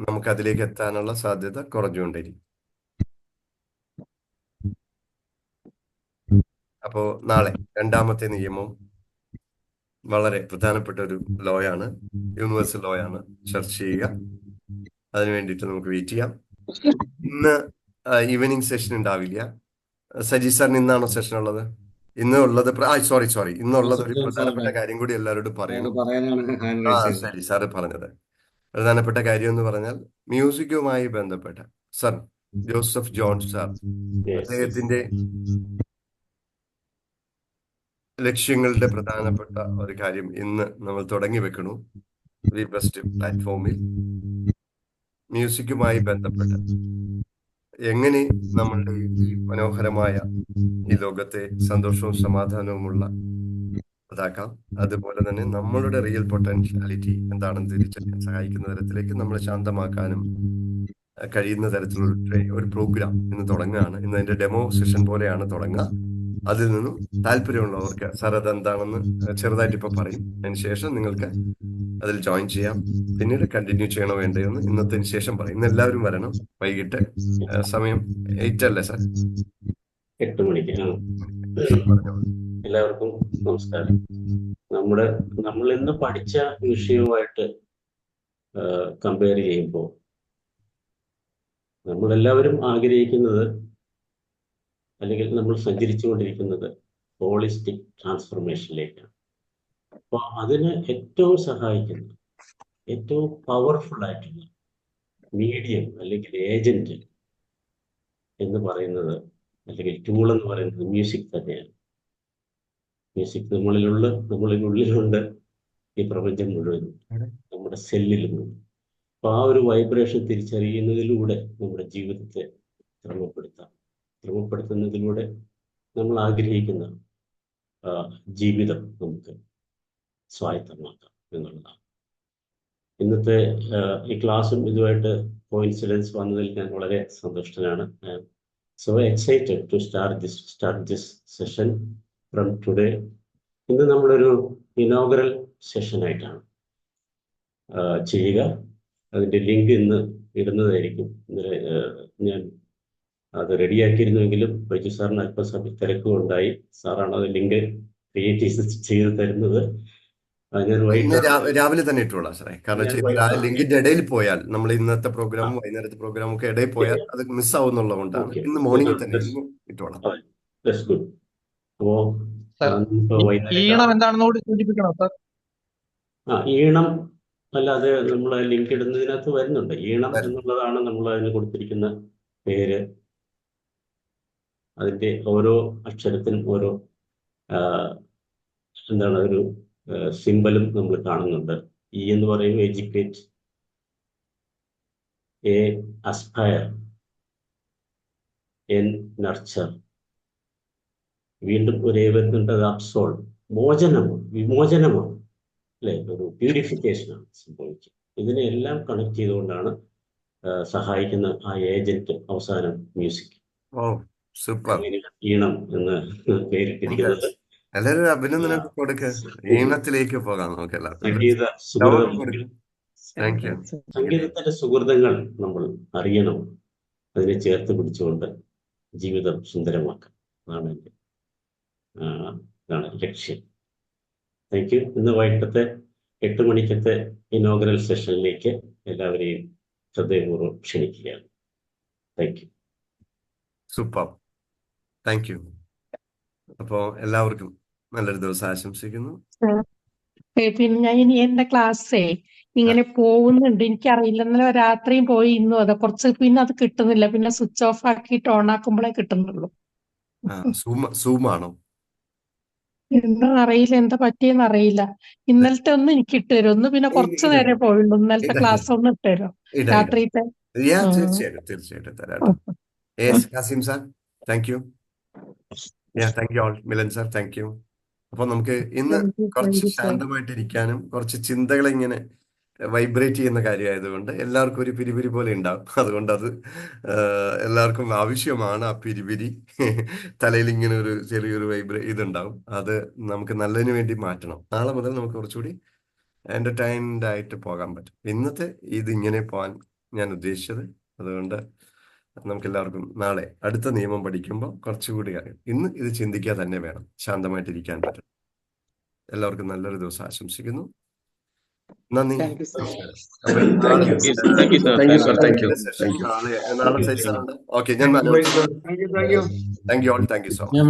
നമുക്ക് അതിലേക്ക് എത്താനുള്ള സാധ്യത കുറഞ്ഞുകൊണ്ടിരിക്കും. അപ്പോ നാളെ രണ്ടാമത്തെ നിയമം വളരെ പ്രധാനപ്പെട്ട ഒരു ലോയാണ്, യൂണിവേഴ്സൽ ലോയാണ് ചർച്ച ചെയ്യുക. അതിനു വേണ്ടിയിട്ട് നമുക്ക് വെയിറ്റ് ചെയ്യാം. ഇന്ന് ഈവനിങ് സെഷൻ ഉണ്ടാവില്ല. സജി സാറിന് ഇന്നാണോ സെഷൻ ഉള്ളത്? ഇന്ന് ഉള്ളത് സോറി ഇന്നുള്ളത് ഒരു പ്രധാനപ്പെട്ട കാര്യം കൂടി എല്ലാവരോടും പറയണം. സജി സാറ് പറഞ്ഞത് പ്രധാനപ്പെട്ട കാര്യം എന്ന് പറഞ്ഞാൽ മ്യൂസിക്കുമായി ബന്ധപ്പെട്ട സർ ജോസഫ് ജോൺ സാർ അദ്ദേഹത്തിന്റെ ലക്ഷ്യങ്ങളുടെ പ്രധാനപ്പെട്ട ഒരു കാര്യം ഇന്ന് നമ്മൾ തുടങ്ങി വെക്കണു. വി ബെസ്റ്റ് പ്ലാറ്റ്ഫോമിൽ മ്യൂസിക്കുമായി ബന്ധപ്പെട്ട് എങ്ങനെ നമ്മളുടെ ഈ മനോഹരമായ ഈ ലോകത്തെ സന്തോഷവും സമാധാനവുമുള്ള അതാക്കാം, അതുപോലെ തന്നെ നമ്മളുടെ റിയൽ പൊട്ടൻഷ്യാലിറ്റി എന്താണെന്ന് തിരിച്ചറിയാൻ സഹായിക്കുന്ന തരത്തിലേക്ക് നമ്മളെ ശാന്തമാക്കാനും കഴിയുന്ന തരത്തിലുള്ള ഒരു പ്രോഗ്രാം ഇന്ന് തുടങ്ങുകയാണ്. ഇന്ന് അതിന്റെ ഡെമോ സെഷൻ പോലെയാണ് തുടങ്ങുക. അതിൽ നിന്നും താല്പര്യമുള്ളവർക്ക് സാർ അതെന്താണെന്ന് ചെറുതായിട്ട് ഇപ്പൊ പറയും. അതിനുശേഷം നിങ്ങൾക്ക് അതിൽ ജോയിൻ ചെയ്യാം. പിന്നീട് കണ്ടിന്യൂ ചെയ്യണോ വേണ്ടതെന്ന് ഇന്നത്തിന് ശേഷം പറയും. ഇന്ന് എല്ലാവരും വരണം. വൈകിട്ട് സമയം 8 അല്ലേ സാർ? 8 മണിക്ക്. എല്ലാവർക്കും നമസ്കാരം. നമ്മൾ ഇന്ന് പഠിച്ച വിഷയവുമായിട്ട് കമ്പയർ ചെയ്യുമ്പോൾ നമ്മളെല്ലാവരും ആഗ്രഹിക്കുന്നത് അല്ലെങ്കിൽ നമ്മൾ സഞ്ചരിച്ചുകൊണ്ടിരിക്കുന്നത് ഹോളിസ്റ്റിക് ട്രാൻസ്ഫോർമേഷനിലേക്കാണ്. അപ്പോൾ അതിന് ഏറ്റവും സഹായിക്കുന്ന, ഏറ്റവും പവർഫുൾ ആയിട്ടുള്ള മീഡിയം അല്ലെങ്കിൽ ഏജന്റ് എന്ന് പറയുന്നത്, അല്ലെങ്കിൽ ടൂൾ എന്ന് പറയുന്നത് മ്യൂസിക് തന്നെയാണ്. മ്യൂസിക് നമ്മളിനുള്ളിലുണ്ട്, ഈ പ്രപഞ്ചം മുഴുവനും നമ്മുടെ സെല്ലിലുമുണ്ട്. അപ്പോൾ ആ ഒരു വൈബ്രേഷൻ തിരിച്ചറിയുന്നതിലൂടെ നമ്മുടെ ജീവിതത്തെ ക്രമപ്പെടുത്തുന്നതിലൂടെ നമ്മൾ ആഗ്രഹിക്കുന്ന ജീവിതം നമുക്ക് സ്വായത്തമാക്കാം എന്നുള്ളതാണ്. ഇന്നത്തെ ഈ ക്ലാസ്സും ഇതുമായിട്ട് കോയിൻസിഡൻസ് വന്നതിൽ ഞാൻ വളരെ സന്തുഷ്ടനാണ്. So excited to start this session from today. ഇന്ന് നമ്മളൊരു ഇനോഗ്രൽ സെഷനായിട്ടാണ് ചെയ്യുക. അതിൻ്റെ ലിങ്ക് ഇന്ന് ഇടുന്നതായിരിക്കും. ഞാൻ അത് റെഡിയാക്കിയിരുന്നുവെങ്കിലും ബൈജു സാറിന് അല്പസമയം തിരക്കുണ്ടായി. സാറാണ് അത് ലിങ്ക് ക്രിയേറ്റ് ചെയ്ത് തരുന്നത്. ഞാൻ രാവിലെ തന്നെ ഇട്ടോളാം സാറേ. കാരണം ലിങ്കിന്റെ ഇടയിൽ പോയാൽ നമ്മൾ ഇന്നത്തെ പ്രോഗ്രാമും വൈകുന്നേരത്തെ പ്രോഗ്രാമും ഒക്കെ ഇടയിൽ പോയാൽ അത് മിസ് ആവുന്നുള്ളതുകൊണ്ടാണ് ഇന്ന് മോർണിംഗ് തന്നെ ഇട്ടോളാം. അപ്പോ ഈണം എന്താണെന്ന് കൂടി സൂചിപ്പിക്കണം സാർ. ഈണം അല്ലാതെ നമ്മൾ ലിങ്ക് ഇടുന്നതിനകത്ത് വരുന്നുണ്ട്. ഈണം എന്നുള്ളതാണ് നമ്മൾ അതിന് കൊടുത്തിരിക്കുന്ന പേര്. അതിൻ്റെ ഓരോ അക്ഷരത്തിനും ഓരോ ഒരു സിമ്പലും നമ്മൾ കാണുന്നുണ്ട്. ഇ എന്ന് പറയുമ്പോൾ educate, A aspire, N nurture, വീണ്ടും ഒരേ വരുന്നുണ്ട് അബ്സോൾ, വിമോചനമാണ് അല്ലെ, ഒരു പ്യൂരിഫിക്കേഷനാണ് സംഭവിക്കുക. ഇതിനെല്ലാം കണക്ട് ചെയ്തുകൊണ്ടാണ് സഹായിക്കുന്ന ആ ഏജന്റ് അവസാനം മ്യൂസിക്. ഈണം എന്ന് പേരിട്ടിരിക്കുന്നത്. എല്ലാവരും അഭിനന്ദനം കൊടുക്ക. ഈണത്തിലേക്ക് പോകാം നമുക്ക് സംഗീതത്തിന്റെ സുഹൃതങ്ങൾ നമ്മൾ അറിയണം. അതിനെ ചേർത്ത് പിടിച്ചുകൊണ്ട് ജീവിതം സുന്ദരമാക്കാം. അതാണ് ലക്ഷ്യം. Thank you. ഇന്ന് വൈകിട്ടത്തെ 8 മണിക്കത്തെ ഇനോഗ്രൽ സെഷനിലേക്ക് എല്ലാവരെയും ശ്രദ്ധപൂർവ്വം ക്ഷണിക്കുകയാണ്. Thank you. Super, thank you. അപ്പോ എല്ലാവർക്കും നല്ലൊരു ദിവസം ആശംസിക്കുന്നു. പിന്നെ ഞാൻ ഇനി എന്റെ ക്ലാസ്സേ ഇങ്ങനെ പോകുന്നുണ്ട്, എനിക്കറിയില്ല. ഇന്നലെ രാത്രിയും പോയി, ഇന്നും അതെ. കുറച്ച് പിന്നെ അത് കിട്ടുന്നില്ല. പിന്നെ സ്വിച്ച് ഓഫ് ആക്കിയിട്ട് ഓൺ ആക്കുമ്പോഴേ കിട്ടുന്നുള്ളൂ. സൂമാണോ? എന്താ അറിയില്ല, എന്താ പറ്റിയെന്ന് അറിയില്ല. ഇന്നലത്തെ ഒന്ന് എനിക്ക് ഇട്ടുതരും. ഒന്ന് പിന്നെ കുറച്ചു നേരം പോയുള്ളൂ. ഇന്നലത്തെ ക്ലാസ് ഒന്ന് ഇട്ടുതരും രാത്രിത്തെ. തീർച്ചയായിട്ടും തരാം. Kasim sir thank you. Thank you all. Milan sir thank you. അപ്പൊ നമുക്ക് ഇന്ന് കുറച്ച് ശാന്തമായിട്ടിരിക്കാനും കുറച്ച് ചിന്തകൾ ഇങ്ങനെ വൈബ്രേറ്റ് ചെയ്യുന്ന കാര്യമായതുകൊണ്ട് എല്ലാവർക്കും ഒരു പിരിപിരി പോലെ ഉണ്ടാവും. അതുകൊണ്ട് അത് എല്ലാവർക്കും ആവശ്യമാണ്. ആ പിരിപിരി തലയിൽ ഇങ്ങനെ ഒരു ചെറിയൊരു ഇതുണ്ടാവും. അത് നമുക്ക് നല്ലതിന് വേണ്ടി മാറ്റണം. നാളെ മുതൽ നമുക്ക് കുറച്ചുകൂടി എന്റർടൈൻഡ് ആയിട്ട് പോകാൻ പറ്റും. ഇന്നത്തെ ഇതിങ്ങനെ പോകാൻ ഞാൻ ഉദ്ദേശിച്ചത്. അതുകൊണ്ട് നമുക്ക് എല്ലാവർക്കും നാളെ അടുത്ത നിയമം പഠിക്കുമ്പോൾ കുറച്ചുകൂടി അറിയാം. ഇന്ന് ഇത് ചിന്തിക്കാൻ തന്നെ വേണം, ശാന്തമായിട്ടിരിക്കാൻ പറ്റും. എല്ലാവർക്കും നല്ലൊരു ദിവസം ആശംസിക്കുന്നു. നന്ദി. നാളെ സജി സാറുണ്ട്. ഓക്കെ, ഞാൻ thank you all. Thank you so much.